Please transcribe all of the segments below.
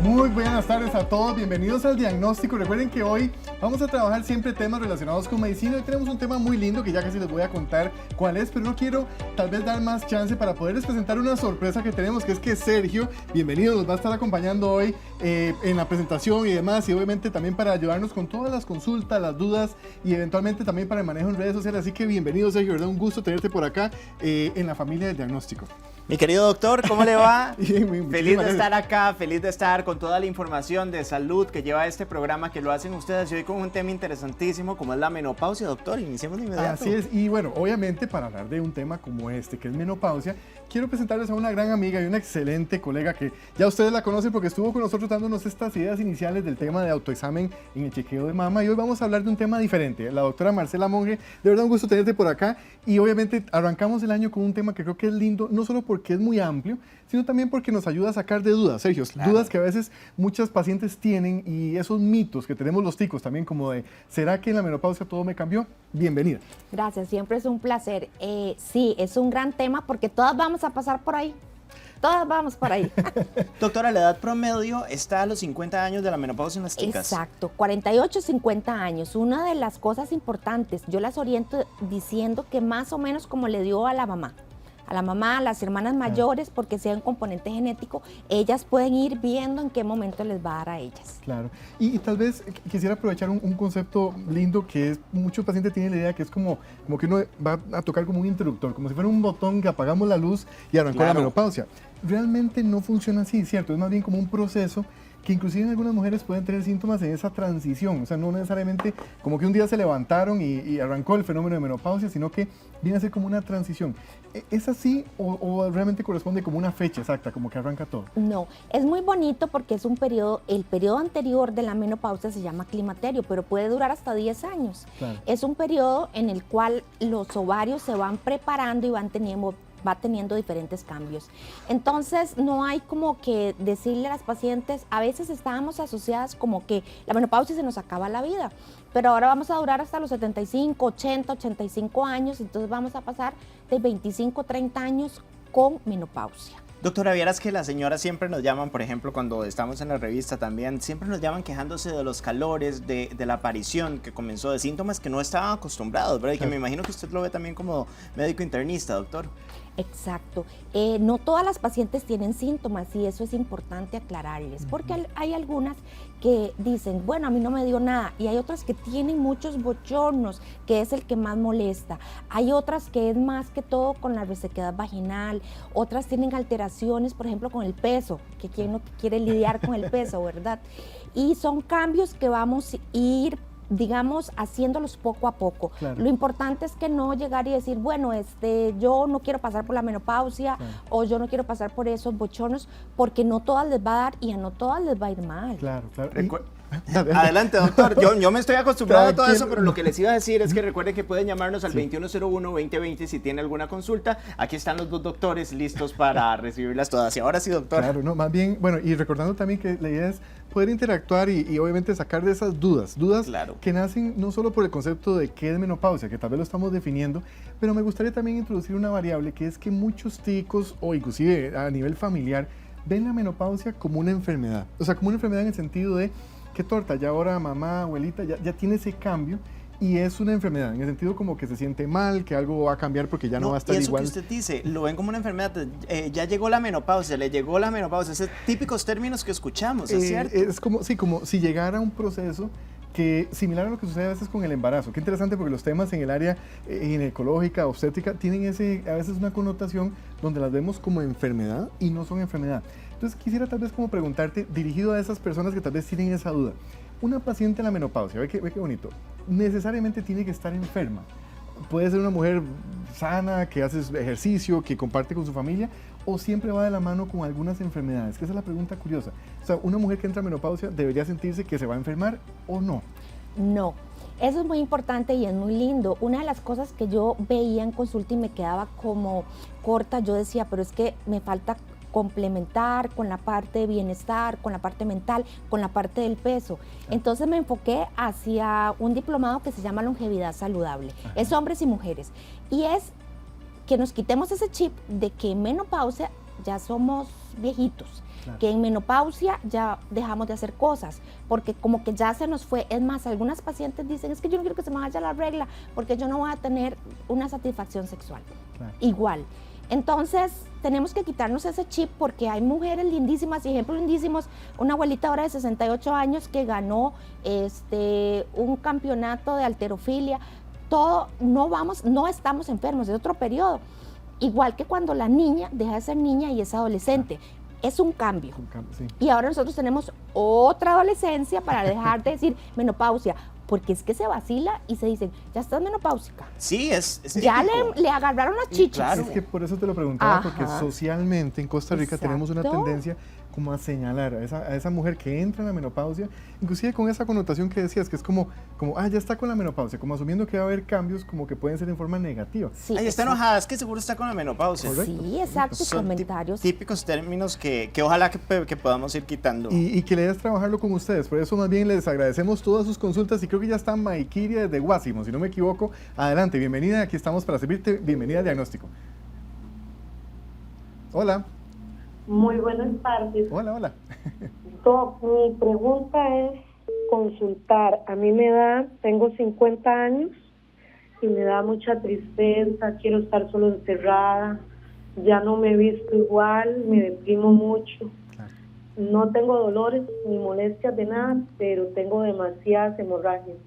Muy buenas tardes a todos, bienvenidos al diagnóstico. Recuerden que hoy vamos a trabajar siempre temas relacionados con medicina. Hoy tenemos un tema muy lindo que ya casi les voy a contar cuál es, pero no quiero tal vez dar más chance para poderles presentar una sorpresa que tenemos, que es que Sergio, bienvenido, nos va a estar acompañando hoy en la presentación y demás, y obviamente también para ayudarnos con todas las consultas, las dudas y eventualmente también para el manejo en redes sociales. Así que bienvenido, Sergio, ¿verdad? Un gusto tenerte por acá en la familia del diagnóstico. Mi querido doctor, ¿cómo le va? Bien, feliz de estar acá, feliz de estar con toda la información de salud que lleva este programa, que lo hacen ustedes, y hoy con un tema interesantísimo como es la menopausia, doctor. Iniciemos de inmediato. Así es, y bueno, obviamente para hablar de un tema como este, que es menopausia, quiero presentarles a una gran amiga y una excelente colega que ya ustedes la conocen porque estuvo con nosotros dándonos estas ideas iniciales del tema de autoexamen en el chequeo de mama, y hoy vamos a hablar de un tema diferente. La doctora Marcela Monge, de verdad un gusto tenerte por acá, y obviamente arrancamos el año con un tema que creo que es lindo, no solo porque es muy amplio, sino también porque nos ayuda a sacar de dudas, Sergio, claro. Dudas que a veces muchas pacientes tienen, y esos mitos que tenemos los ticos también, como de, ¿será que en la menopausia todo me cambió? Bienvenida. Gracias, siempre es un placer. Sí, es un gran tema porque todas vamos a pasar por ahí. Todas vamos por ahí. Doctora, la edad promedio está a los 50 años de la menopausia en las chicas. Exacto, 48, 50 años. Una de las cosas importantes, yo las oriento diciendo que más o menos como le dio a la mamá, a las hermanas mayores, porque sea un componente genético, ellas pueden ir viendo en qué momento les va a dar a ellas. Claro, y tal vez quisiera aprovechar un concepto lindo que es, muchos pacientes tienen la idea que es como que uno va a tocar como un interruptor, como si fuera un botón que apagamos la luz y arrancó la menopausia. Realmente no funciona así, ¿cierto? Es más bien como un proceso que inclusive en algunas mujeres pueden tener síntomas en esa transición, o sea, no necesariamente como que un día se levantaron y arrancó el fenómeno de menopausia, sino que viene a ser como una transición. ¿Es así o realmente corresponde como una fecha exacta, como que arranca todo? No, es muy bonito porque es un periodo, el periodo anterior de la menopausia se llama climaterio, pero puede durar hasta 10 años. Claro. Es un periodo en el cual los ovarios se van preparando y va teniendo diferentes cambios. Entonces no hay como que decirle a las pacientes, a veces estábamos asociadas como que la menopausia se nos acaba la vida, pero ahora vamos a durar hasta los 75, 80, 85 años, entonces vamos a pasar de 25, 30 años con menopausia. Doctora, vieras que las señoras siempre nos llaman, por ejemplo, cuando estamos en la revista también, siempre nos llaman quejándose de los calores, de la aparición que comenzó, de síntomas que no estaban acostumbrados, ¿verdad? Y que me imagino que usted lo ve también como médico internista, doctor. Exacto. No todas las pacientes tienen síntomas y eso es importante aclararles, porque hay algunas que dicen, bueno, a mí no me dio nada, y hay otras que tienen muchos bochornos, que es el que más molesta. Hay otras que es más que todo con la resequedad vaginal, otras tienen alteraciones, por ejemplo, con el peso, que quien no quiere lidiar con el peso, ¿verdad? Y son cambios que vamos a ir, digamos, haciéndolos poco a poco. Claro. Lo importante es que no llegar y decir, bueno, yo no quiero pasar por la menopausia, claro, o yo no quiero pasar por esos bochornos, porque no todas les va a dar y a no todas les va a ir mal. Claro, claro. Adelante, doctor. Yo me estoy acostumbrado a todo eso, pero lo que les iba a decir es que recuerden que pueden llamarnos al 2101-2020 si tienen alguna consulta. Aquí están los dos doctores listos para recibirlas todas. Y ahora sí, doctor. Claro, no, más bien, bueno, y recordando también que la idea es poder interactuar y obviamente sacar de esas dudas claro, que nacen no solo por el concepto de qué es menopausia, que tal vez lo estamos definiendo, pero me gustaría también introducir una variable que es que muchos ticos, o inclusive a nivel familiar, ven la menopausia como una enfermedad. O sea, como una enfermedad en el sentido de qué torta, ya ahora mamá, abuelita, ya tiene ese cambio y es una enfermedad, en el sentido como que se siente mal, que algo va a cambiar porque ya no va a estar igual. Y eso que usted dice, lo ven como una enfermedad, ya llegó la menopausia, le llegó la menopausia, esos típicos términos que escuchamos, ¿es cierto? Es como si llegara un proceso que similar a lo que sucede a veces con el embarazo. Qué interesante porque los temas en el área ginecológica, obstétrica, tienen a veces una connotación donde las vemos como enfermedad y no son enfermedad. Entonces quisiera tal vez como preguntarte, dirigido a esas personas que tal vez tienen esa duda, una paciente en la menopausia, ve qué bonito, necesariamente tiene que estar enferma. Puede ser una mujer sana, que hace ejercicio, que comparte con su familia, o siempre va de la mano con algunas enfermedades, que esa es la pregunta curiosa. O sea, una mujer que entra en menopausia debería sentirse que se va a enfermar o no. No. Eso es muy importante y es muy lindo. Una de las cosas que yo veía en consulta y me quedaba como corta, yo decía, pero es que me falta complementar con la parte de bienestar, con la parte mental, con la parte del peso. Entonces me enfoqué hacia un diplomado que se llama Longevidad Saludable. Es hombres y mujeres. Y es que nos quitemos ese chip de que en menopausia ya somos viejitos, Claro. que en menopausia ya dejamos de hacer cosas, porque como que ya se nos fue. Es más, algunas pacientes dicen, es que yo no quiero que se me vaya la regla, porque yo no voy a tener una satisfacción sexual. Claro. Igual. Entonces, tenemos que quitarnos ese chip porque hay mujeres lindísimas y ejemplos lindísimos. Una abuelita ahora de 68 años que ganó un campeonato de halterofilia. Todo, no estamos enfermos, es otro periodo. Igual que cuando la niña deja de ser niña y es adolescente. Es un cambio. Sí. Y ahora nosotros tenemos otra adolescencia para dejar de decir menopausia. Porque es que se vacila y se dicen, ya estás menopáusica. Sí, es Ya típico. le agarraron las chichis. Claro. Es que por eso te lo preguntaba, Ajá. porque socialmente en Costa Rica tenemos una Exacto. tendencia como a señalar a esa mujer que entra en la menopausia, inclusive con esa connotación que decías, que es como ya está con la menopausia, como asumiendo que va a haber cambios como que pueden ser en forma negativa. Sí, Ay, está exacto. enojada, es que seguro está con la menopausia. Correcto. Sí, exacto, Son comentarios. típicos términos que ojalá que podamos ir quitando. Y que le des trabajarlo con ustedes, por eso más bien les agradecemos todas sus consultas y creo que ya está Maikiria desde Guásimo, si no me equivoco. Adelante, bienvenida, aquí estamos para servirte, bienvenida a Diagnóstico. Hola, Muy buenas tardes. hola, hola. Doc, mi pregunta es consultar. A mí tengo 50 años y me da mucha tristeza, quiero estar solo encerrada, ya no me he visto igual, me deprimo mucho. Claro. No tengo dolores ni molestias de nada, pero tengo demasiadas hemorragias.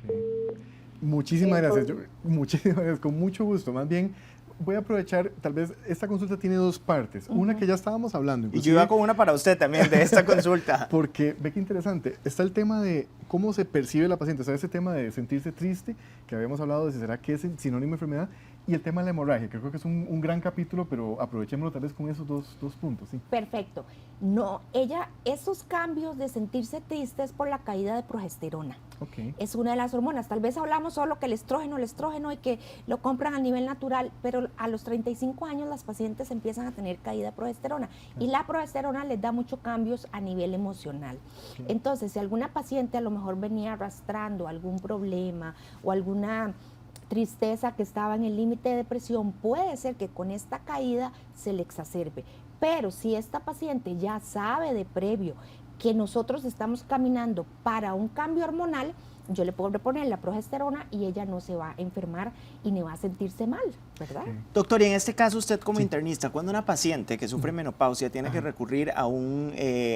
Ok. Muchísimas gracias, muchísimas gracias, con mucho gusto. Más bien, voy a aprovechar, tal vez esta consulta tiene dos partes. Una que ya estábamos hablando. Y yo iba con una para usted también de esta consulta. Porque, ve qué interesante, está el tema de cómo se percibe la paciente, o sea, ese tema de sentirse triste, que habíamos hablado de si será que es sinónimo de enfermedad, y el tema de la hemorragia, que creo que es un gran capítulo, pero aprovechémoslo tal vez con esos dos puntos, ¿sí? Perfecto. No, esos cambios de sentirse triste es por la caída de progesterona. Ok. Es una de las hormonas. Tal vez hablamos solo que el estrógeno y que lo compran a nivel natural, pero a los 35 años las pacientes empiezan a tener caída de progesterona y la progesterona les da muchos cambios a nivel emocional. Ok. Entonces, si alguna paciente a lo mejor venía arrastrando algún problema o alguna tristeza que estaba en el límite de depresión, puede ser que con esta caída se le exacerbe. Pero si esta paciente ya sabe de previo que nosotros estamos caminando para un cambio hormonal, yo le puedo reponer la progesterona y ella no se va a enfermar y ni va a sentirse mal, ¿verdad? Ok. Doctor, y en este caso usted como internista, cuando una paciente que sufre menopausia tiene que recurrir a un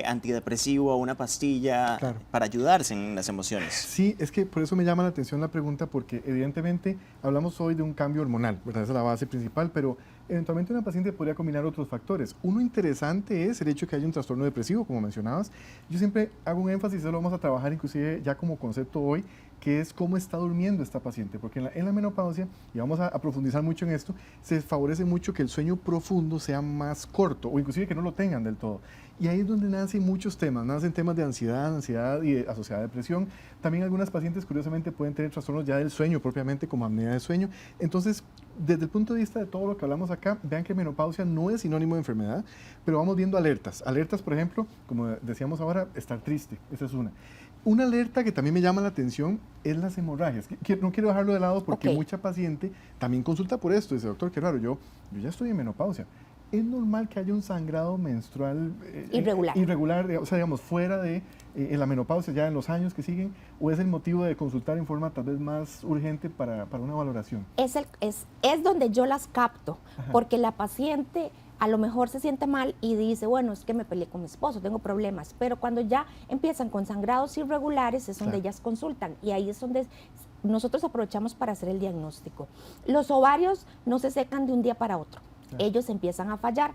antidepresivo, a una pastilla Claro. para ayudarse en las emociones. Sí, es que por eso me llama la atención la pregunta, porque evidentemente hablamos hoy de un cambio hormonal, ¿verdad? Esa es la base principal, pero eventualmente una paciente podría combinar otros factores. Uno interesante es el hecho que haya un trastorno depresivo, como mencionabas. Yo siempre hago un énfasis, eso lo vamos a trabajar inclusive ya como concepto hoy, que es cómo está durmiendo esta paciente, porque en la menopausia, y vamos a profundizar mucho en esto, se favorece mucho que el sueño profundo sea más corto, o inclusive que no lo tengan del todo. Y ahí es donde nacen muchos temas, nacen temas de ansiedad y asociada a depresión. También algunas pacientes, curiosamente, pueden tener trastornos ya del sueño propiamente, como apnea de sueño. Entonces, desde el punto de vista de todo lo que hablamos acá, vean que menopausia no es sinónimo de enfermedad, pero vamos viendo alertas. Alertas, por ejemplo, como decíamos ahora, estar triste, esa es una. Una alerta que también me llama la atención es las hemorragias. No quiero dejarlo de lado porque Ok. mucha paciente también consulta por esto. Dice, doctor, qué raro, yo ya estoy en menopausia. ¿Es normal que haya un sangrado menstrual Irregular. o sea, digamos, fuera de la menopausia, ya en los años que siguen? ¿O es el motivo de consultar en forma tal vez más urgente para una valoración? Es donde yo las capto, porque la paciente a lo mejor se siente mal y dice, bueno, es que me peleé con mi esposo, tengo problemas, pero cuando ya empiezan con sangrados irregulares es donde Claro. ellas consultan y ahí es donde nosotros aprovechamos para hacer el diagnóstico. Los ovarios no se secan de un día para otro, Claro. ellos empiezan a fallar.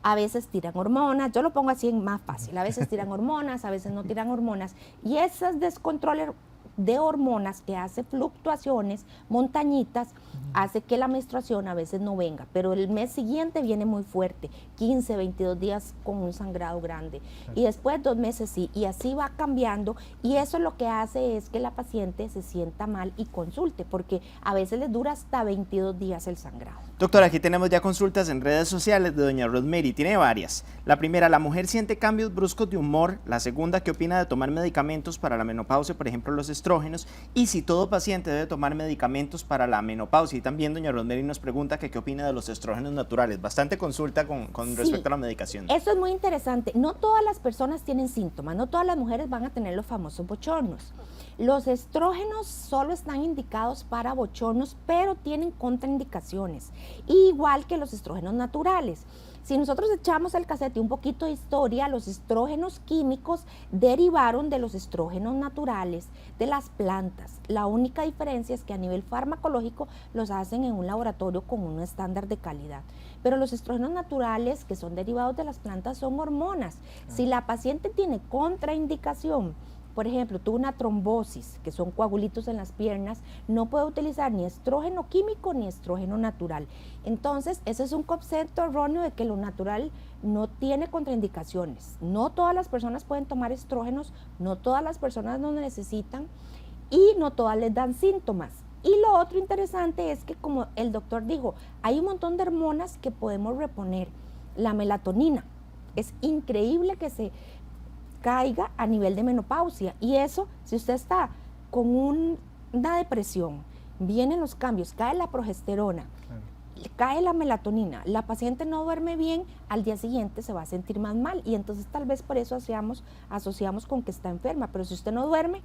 A veces tiran hormonas, yo lo pongo así en más fácil, a veces tiran hormonas, a veces no tiran hormonas, y esos descontroles de hormonas que hace fluctuaciones, montañitas, hace que la menstruación a veces no venga, pero el mes siguiente viene muy fuerte, 15, 22 días con un sangrado grande, y después 2 meses sí, y así va cambiando, y eso lo que hace es que la paciente se sienta mal y consulte, porque a veces les dura hasta 22 días el sangrado. Doctor, aquí tenemos ya consultas en redes sociales de doña Rosemary, tiene varias. La primera, la mujer siente cambios bruscos de humor. La segunda, ¿qué opina de tomar medicamentos para la menopausia, por ejemplo los estrógenos? estrógenos y si todo paciente debe tomar medicamentos para la menopausia. Y también doña Rosemary nos pregunta que qué opina de los estrógenos naturales. Bastante consulta con Sí, respecto a la medicación. Eso es muy interesante. No todas las personas tienen síntomas, no todas las mujeres van a tener los famosos bochornos. Los estrógenos solo están indicados para bochornos, pero tienen contraindicaciones, igual que los estrógenos naturales. Si nosotros echamos al casete un poquito de historia, los estrógenos químicos derivaron de los estrógenos naturales de las plantas. La única diferencia es que a nivel farmacológico los hacen en un laboratorio con un estándar de calidad. Pero los estrógenos naturales, que son derivados de las plantas, son hormonas. Si la paciente tiene contraindicación, por ejemplo, tuvo una trombosis, que son coagulitos en las piernas, no puede utilizar ni estrógeno químico ni estrógeno natural. Entonces, ese es un concepto erróneo de que lo natural no tiene contraindicaciones. No todas las personas pueden tomar estrógenos, no todas las personas lo necesitan y no todas les dan síntomas. Y lo otro interesante es que, como el doctor dijo, hay un montón de hormonas que podemos reponer. La melatonina, es increíble que se caiga a nivel de menopausia, y eso, si usted está con una depresión, vienen los cambios, cae la progesterona, cae la melatonina, la paciente no duerme bien, al día siguiente se va a sentir más mal, y entonces tal vez por eso asociamos con que está enferma, pero si usted no duerme,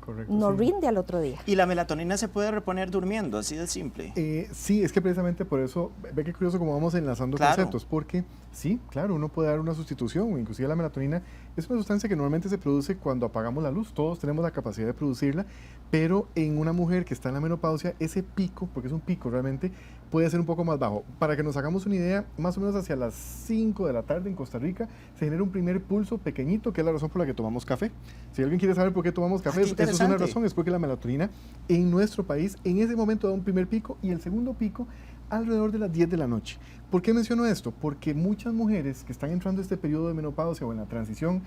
Correcto, no sí. rinde al otro día. ¿Y la melatonina se puede reponer durmiendo? Así de simple. Sí, es que precisamente por eso, ve qué curioso cómo vamos enlazando Claro. conceptos, porque sí, claro, uno puede dar una sustitución, inclusive la melatonina es una sustancia que normalmente se produce cuando apagamos la luz, todos tenemos la capacidad de producirla, pero en una mujer que está en la menopausia, ese pico, porque es un pico realmente, puede ser un poco más bajo. Para que nos hagamos una idea, más o menos hacia las 5 de la tarde en Costa Rica se genera un primer pulso pequeñito, que es la razón por la que tomamos café. Si alguien quiere saber por qué tomamos café, qué eso es una interesante. razón, es porque la melatonina en nuestro país en ese momento da un primer pico y el segundo pico alrededor de las 10 de la noche. ¿Por qué menciono esto? Porque muchas mujeres que están entrando a este periodo de menopausia o en la transición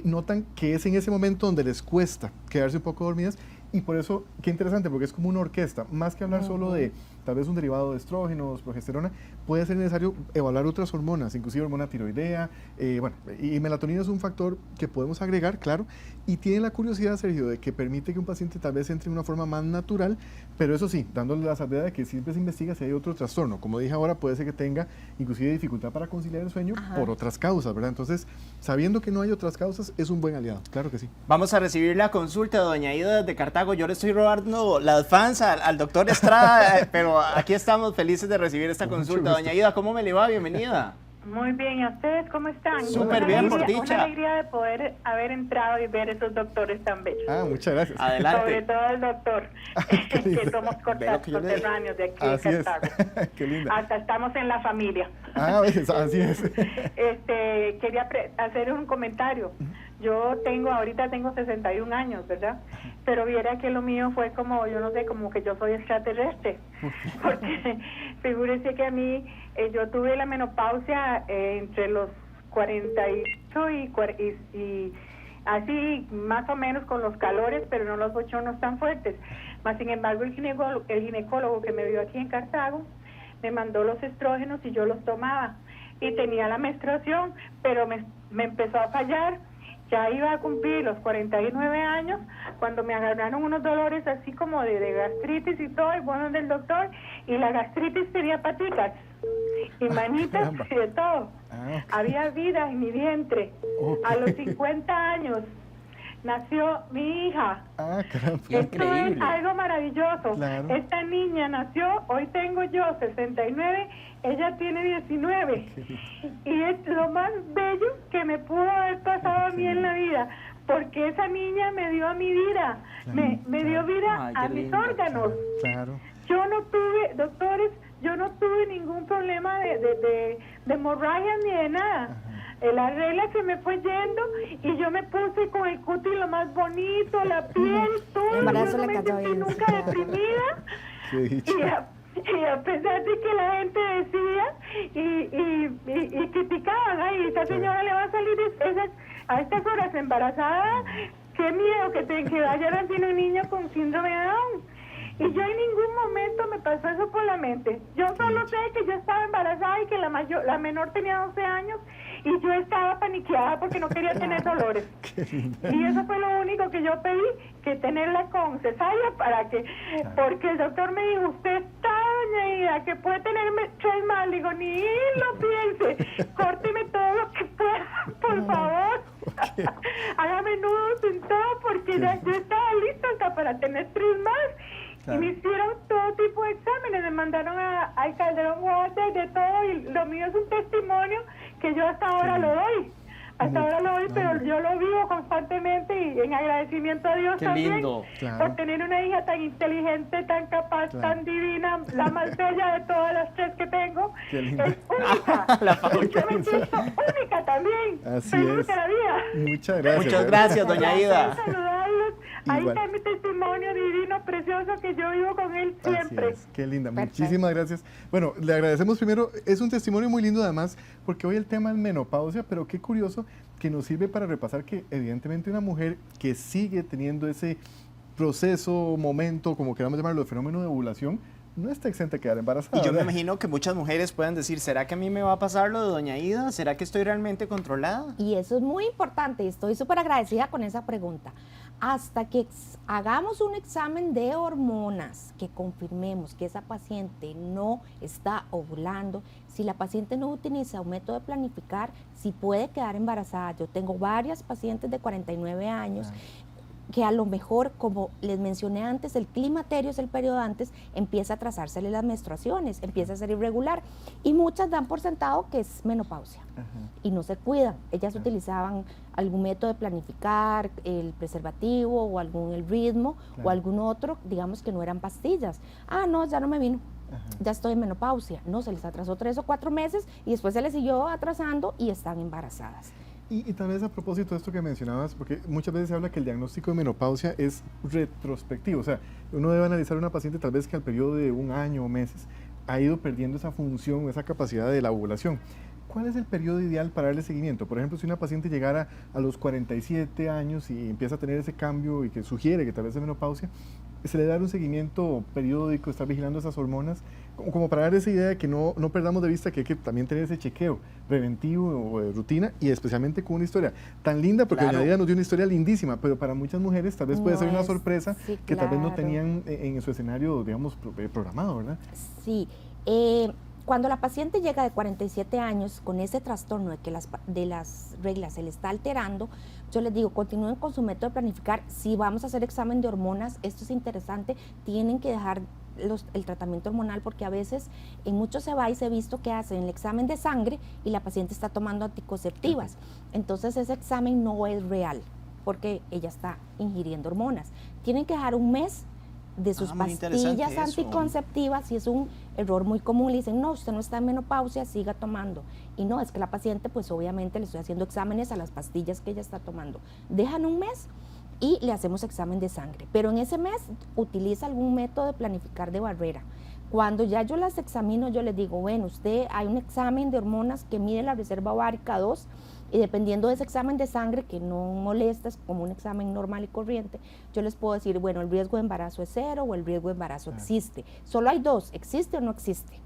notan que es en ese momento donde les cuesta quedarse un poco dormidas, y por eso, qué interesante, porque es como una orquesta, más que hablar solo de tal vez un derivado de estrógenos, progesterona, puede ser necesario evaluar otras hormonas, inclusive hormona tiroidea, y melatonina es un factor que podemos agregar, claro, y tiene la curiosidad, Sergio, de que permite que un paciente tal vez entre de una forma más natural, pero eso sí, dándole la salvedad de que siempre se investiga si hay otro trastorno. Como dije ahora, puede ser que tenga inclusive dificultad para conciliar el sueño por otras causas, ¿verdad? Entonces, sabiendo que no hay otras causas, es un buen aliado, claro que sí. Vamos a recibir la consulta de doña Ida desde Cartago. Yo le estoy robando las fans al doctor Estrada, pero aquí estamos felices de recibir esta consulta. Doña Ida, ¿cómo me le va? Bienvenida. Muy bien, ¿y a ustedes cómo están? Súper bien, por Una dicha. alegría de poder haber entrado y ver esos doctores tan bellos. Muchas gracias. Sobre Adelante. todo el doctor, Qué lindo. que somos Ve lo que yo le digo. coterráneos de aquí Así de es. Cartago. Qué linda. Hasta estamos en la familia. Así es. Quería hacer un comentario. Ahorita tengo 61 años, ¿verdad? Pero viera que lo mío fue como, yo no sé, como que yo soy extraterrestre. Porque figúrese que a mí, yo tuve la menopausia entre los 48 y así más o menos con los calores, pero no los bochornos tan fuertes. Más sin embargo, el ginecólogo que me vio aquí en Cartago me mandó los estrógenos y yo los tomaba. Y tenía la menstruación, pero me empezó a fallar. Ya iba a cumplir los 49 años cuando me agarraron unos dolores así como de gastritis y todo, y bueno, del doctor, y la gastritis tenía patitas y manitas y de todo. Había vida en mi vientre. A los 50 años nació mi hija. Caramba. Esto es algo maravilloso. Claro. Esta niña nació, hoy tengo yo 69, ella tiene 19. Y es lo más bello que me pudo haber pasado a mí en la vida, porque esa niña me dio a mi vida, me dio vida Ay, a qué mis lindo. órganos. Claro. Yo no tuve, doctores, yo no tuve ningún problema de hemorragia ni de nada. La regla se me fue yendo y yo me puse con el cutis lo más bonito, la piel, todo. El embarazo Yo no le me cayó sentí bien. nunca deprimida. Qué dicha. Y a pesar de que la gente decía y criticaban, ay, esta señora le va a salir a estas horas embarazada, qué miedo que vaya a nacer un niño con síndrome de Down. Y yo en ningún momento me pasó eso por la mente. Yo solo sé que yo estaba embarazada y que la menor tenía 12 años y yo estaba paniqueada porque no quería tener dolores. Y eso fue lo único que yo pedí, que tenerla con cesárea porque el doctor me dijo, usted está, doña Ida, que puede tenerme 3 más. Le digo, ni lo piense, córteme todo lo que pueda, por favor. Hágame nudos en todo porque yo estaba lista hasta para tener 3 más. Claro. Y me hicieron todo tipo de exámenes, me mandaron al Calderón Water, de todo, y lo mío es un testimonio que yo hasta ahora lo doy. Hasta ahora lo doy, pero yo lo vivo constantemente y en agradecimiento a Dios también por tener una hija tan inteligente, tan capaz, tan divina, la más bella de todas las 3 que tengo. Es única. Yo me siento única también. Así es. La vida. Muchas gracias. Muchas gracias, doña Ida. Saludarlos. Ahí está mi testimonio divino, precioso, que yo vivo con él siempre. Así es. Qué linda. Perfecto. Muchísimas gracias. Bueno, le agradecemos primero. Es un testimonio muy lindo además, porque hoy el tema es menopausia, pero qué curioso que nos sirve para repasar que evidentemente una mujer que sigue teniendo ese proceso, momento, como queramos llamarlo, de fenómeno de ovulación, no está exenta de quedar embarazada. Y yo me ¿verdad? imagino que muchas mujeres pueden decir, ¿será que a mí me va a pasar lo de doña Ida? ¿Será que estoy realmente controlada? Y eso es muy importante y estoy súper agradecida con esa pregunta. Hasta que hagamos un examen de hormonas, que confirmemos que esa paciente no está ovulando, si la paciente no utiliza un método de planificar, si puede quedar embarazada. Yo tengo varias pacientes de 49 años que a lo mejor, como les mencioné antes, el climaterio es el periodo antes, empieza a atrasársele las menstruaciones, empieza a ser irregular y muchas dan por sentado que es menopausia y no se cuidan. Ellas utilizaban algún método de planificar, el preservativo o el ritmo o algún otro, digamos que no eran pastillas. Ah, no, ya no me vino. Ya estoy en menopausia. No, se les atrasó 3 o 4 meses y después se les siguió atrasando y están embarazadas. Y tal vez a propósito de esto que mencionabas, porque muchas veces se habla que el diagnóstico de menopausia es retrospectivo, o sea, uno debe analizar a una paciente tal vez que al periodo de 1 año o meses ha ido perdiendo esa función, esa capacidad de la ovulación. ¿Cuál es el periodo ideal para darle seguimiento? Por ejemplo, si una paciente llegara a los 47 años y empieza a tener ese cambio y que sugiere que tal vez es menopausia, ¿se le da un seguimiento periódico, estar vigilando esas hormonas? Como para dar esa idea de que no perdamos de vista que hay que también tener ese chequeo preventivo o de rutina y especialmente con una historia tan linda, porque doña Ida nos dio una historia lindísima, pero para muchas mujeres tal vez puede ser una sorpresa que tal vez no tenían en su escenario, digamos, programado, ¿verdad? Sí. Cuando la paciente llega de 47 años con ese trastorno de las reglas se le está alterando, yo les digo, continúen con su método de planificar. Si vamos a hacer examen de hormonas, esto es interesante, tienen que dejar el tratamiento hormonal porque a veces en muchos se va y se ha visto que hacen el examen de sangre y la paciente está tomando anticonceptivas. Entonces ese examen no es real porque ella está ingiriendo hormonas. Tienen que dejar 1 mes de sus pastillas anticonceptivas y es un error muy común. Le dicen, no, usted no está en menopausia, siga tomando. Y no, es que la paciente, pues obviamente le estoy haciendo exámenes a las pastillas que ella está tomando. Dejan 1 mes y le hacemos examen de sangre. Pero en ese mes utiliza algún método de planificar de barrera. Cuando ya yo las examino, yo les digo, bueno, usted hay un examen de hormonas que mide la reserva ovárica 2 y dependiendo de ese examen de sangre, que no molesta, es como un examen normal y corriente, yo les puedo decir, bueno, el riesgo de embarazo es 0 o el riesgo de embarazo existe. Solo hay 2, ¿existe o no existe?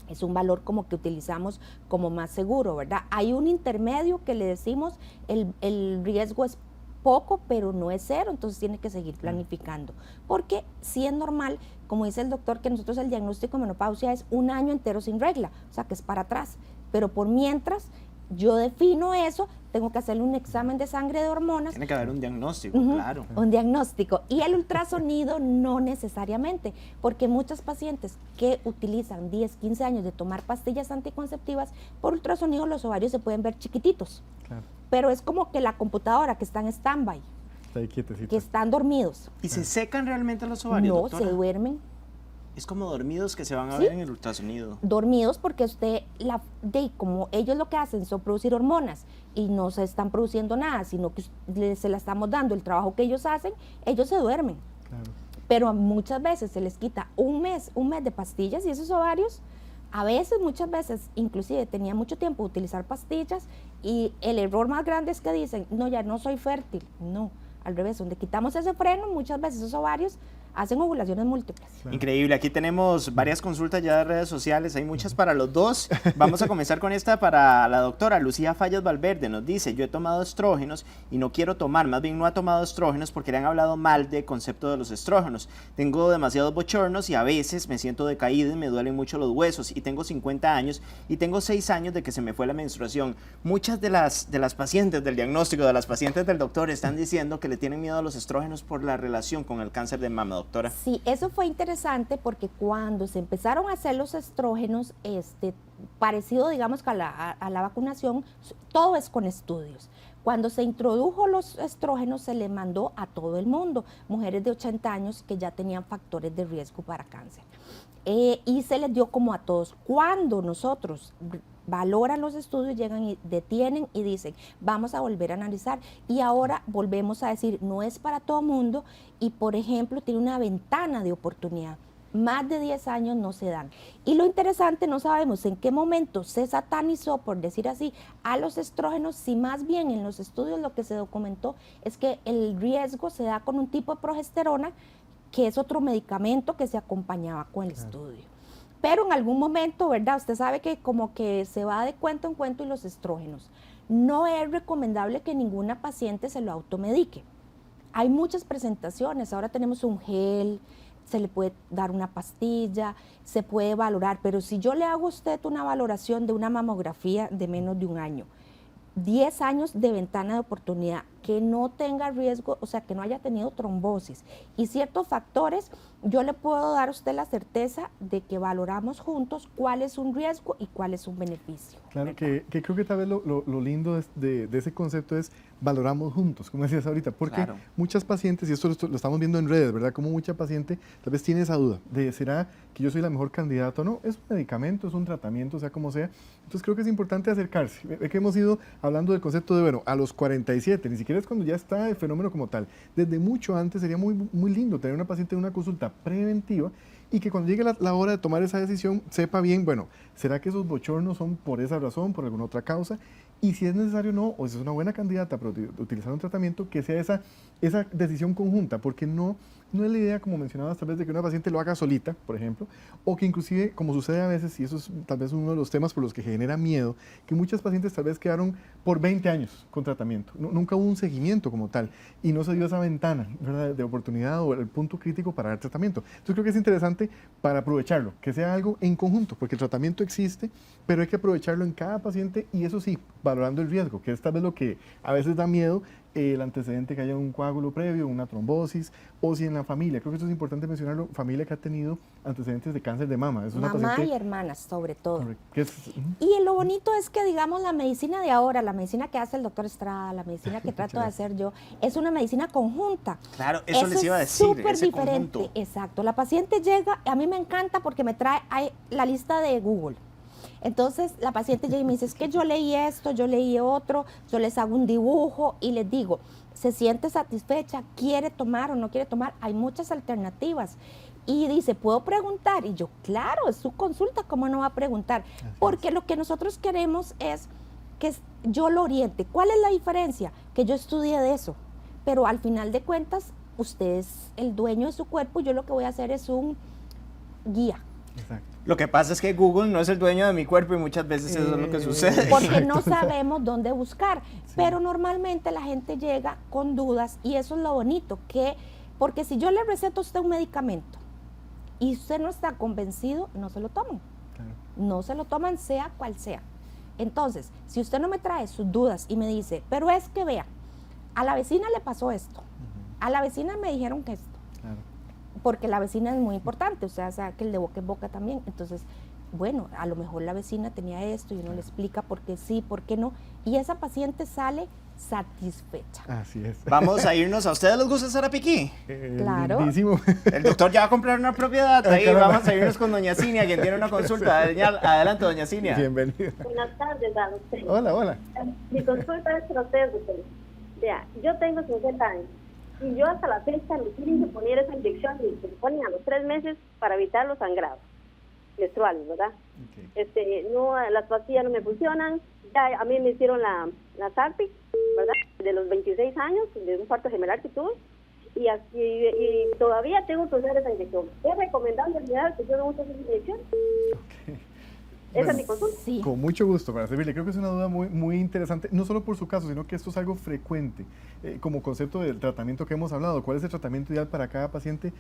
Es un valor como que utilizamos como más seguro, ¿verdad? Hay un intermedio que le decimos, el riesgo es poco, pero no es 0, entonces tiene que seguir planificando. Porque sí es normal, como dice el doctor, que nosotros el diagnóstico de menopausia es 1 año entero sin regla, o sea que es para atrás. Pero por mientras yo defino eso, tengo que hacerle un examen de sangre de hormonas. Tiene que haber un diagnóstico, claro. Un diagnóstico. Y el ultrasonido no necesariamente, porque muchas pacientes que utilizan 10, 15 años de tomar pastillas anticonceptivas, por ultrasonido los ovarios se pueden ver chiquititos. Claro. Pero es como que la computadora que está en stand-by, que están dormidos. ¿Y se secan realmente los ovarios, No, doctora? se duermen. Es como dormidos que se van a ver en el ultrasonido. Dormidos porque como ellos lo que hacen son producir hormonas y no se están produciendo nada, sino que se la estamos dando el trabajo que ellos hacen, ellos se duermen. Claro. Pero muchas veces se les quita un mes de pastillas y esos ovarios, a veces, muchas veces, inclusive tenía mucho tiempo de utilizar pastillas y el error más grande es que dicen, no, ya no soy fértil. No, al revés, donde quitamos ese freno, muchas veces esos ovarios hacen ovulaciones múltiples. Claro. Increíble, aquí tenemos varias consultas ya de redes sociales, hay muchas para los dos. Vamos a comenzar con esta para la doctora Lucía Fallas Valverde. Nos dice, yo he tomado estrógenos y no quiero tomar, más bien no ha tomado estrógenos porque le han hablado mal del concepto de los estrógenos. Tengo demasiados bochornos y a veces me siento decaída y me duelen mucho los huesos y tengo 50 años y tengo 6 años de que se me fue la menstruación. Muchas de las pacientes del diagnóstico, de las pacientes del doctor están diciendo que le tienen miedo a los estrógenos por la relación con el cáncer de mama, doctora. Sí, eso fue interesante porque cuando se empezaron a hacer los estrógenos, parecido digamos que a la vacunación, todo es con estudios. Cuando se introdujo los estrógenos se le mandó a todo el mundo, mujeres de 80 años que ya tenían factores de riesgo para cáncer. Y se les dio como a todos. Cuando nosotros valoran los estudios, llegan y detienen y dicen, vamos a volver a analizar. Y ahora volvemos a decir, no es para todo mundo y, por ejemplo, tiene una ventana de oportunidad. Más de 10 años no se dan. Y lo interesante, no sabemos en qué momento se satanizó, por decir así, a los estrógenos, si más bien en los estudios lo que se documentó es que el riesgo se da con un tipo de progesterona, que es otro medicamento que se acompañaba con el estudio. Pero en algún momento, ¿verdad? Usted sabe que como que se va de cuento en cuento y los estrógenos. No es recomendable que ninguna paciente se lo automedique. Hay muchas presentaciones, ahora tenemos un gel, se le puede dar una pastilla, se puede valorar, pero si yo le hago a usted una valoración de una mamografía de menos de un año, 10 años de ventana de oportunidad, que no tenga riesgo, o sea, que no haya tenido trombosis y ciertos factores, yo le puedo dar a usted la certeza de que valoramos juntos cuál es un riesgo y cuál es un beneficio. Claro, que creo que tal vez lo lindo de ese concepto es valoramos juntos, como decías ahorita, porque claro, muchas pacientes, y esto lo estamos viendo en redes, ¿verdad? Como mucha paciente tal vez tiene esa duda de, ¿será que yo soy la mejor candidata o no? Es un medicamento, es un tratamiento, sea como sea. Entonces creo que es importante acercarse. Ve que hemos ido hablando del concepto de, bueno, a los 47, ni siquiera es cuando ya está el fenómeno como tal. Desde mucho antes sería muy lindo tener una paciente en una consulta preventiva y que cuando llegue la hora de tomar esa decisión sepa bien, bueno, ¿será que esos bochornos son por esa razón, por alguna otra causa? Y si es necesario o no, o si es una buena candidata para utilizar un tratamiento, que sea esa decisión conjunta, porque no es la idea, como mencionabas, tal vez de que una paciente lo haga solita, por ejemplo, o que inclusive, como sucede a veces, y eso es tal vez uno de los temas por los que genera miedo, que muchas pacientes tal vez quedaron por 20 años con tratamiento, nunca hubo un seguimiento como tal, y no se dio esa ventana, ¿verdad?, de oportunidad o el punto crítico para dar tratamiento. Entonces creo que es interesante para aprovecharlo, que sea algo en conjunto, porque el tratamiento existe, pero hay que aprovecharlo en cada paciente y eso sí, valorando el riesgo, que es tal vez lo que a veces da miedo, el antecedente que haya un coágulo previo, una trombosis, o si en la familia, creo que esto es importante mencionarlo, familia que ha tenido antecedentes de cáncer de mama. Es una mamá paciente, y hermanas, sobre todo. que es, Y lo bonito es que, digamos, la medicina de ahora, la medicina que hace el doctor Estrada, la medicina que trato de hacer yo, es una medicina conjunta. claro, eso les iba a decir, súper ese diferente, conjunto. exacto. La paciente llega, a mí me encanta porque me trae la lista de Google. Entonces la paciente llega y me dice, es que yo leí esto, yo leí otro, yo les hago un dibujo y les digo, ¿se siente satisfecha? ¿Quiere tomar o no quiere tomar? Hay muchas alternativas. Y dice, ¿puedo preguntar? Y yo, claro, es su consulta, ¿cómo no va a preguntar? Porque lo que nosotros queremos es que yo lo oriente. ¿Cuál es la diferencia? Que yo estudie de eso, pero al final de cuentas, usted es el dueño de su cuerpo y yo lo que voy a hacer es un guía. exacto. Lo que pasa es que Google no es el dueño de mi cuerpo y muchas veces eso es lo que sucede. Porque no sabemos dónde buscar, pero normalmente la gente llega con dudas y eso es lo bonito, porque si yo le receto a usted un medicamento y usted no está convencido, no se lo toman. Claro. No se lo toman sea cual sea. Entonces, si usted no me trae sus dudas y me dice, pero es que vea, a la vecina le pasó esto, a la vecina me dijeron que esto, Claro. porque la vecina es muy importante, o sea que el de boca en boca también. Entonces, bueno, a lo mejor la vecina tenía esto y uno le explica por qué sí, por qué no, y esa paciente sale satisfecha. Así es. Vamos a irnos. ¿A ustedes les gusta estar a Piquí? Claro. Lindísimo. El doctor ya va a comprar una propiedad. Ahí caramba. vamos a irnos con doña Cinia, quien tiene una consulta. Adelante, doña Cinia. Bienvenida. Buenas tardes a usted. Hola. Mi consulta es para usted, doctor. Vea, yo tengo 50 años y yo hasta la fecha me quieren poner esa inyección que se ponen a los 3 meses para evitar los sangrados menstruales, ¿verdad? Okay. No, las pastillas no me funcionan. Ya a mí me hicieron la SARPI, ¿verdad? De los 26 años, de un parto gemelar que tuve. y así y todavía tengo que usar esa inyección. ¿Es recomendable en realidad que yo no use esa inyección? Esa es mi consulta. Sí. Con mucho gusto, para servirle. Creo que es una duda muy interesante, no solo por su caso, sino que esto es algo frecuente. Como concepto del tratamiento que hemos hablado, ¿cuál es el tratamiento ideal para cada paciente?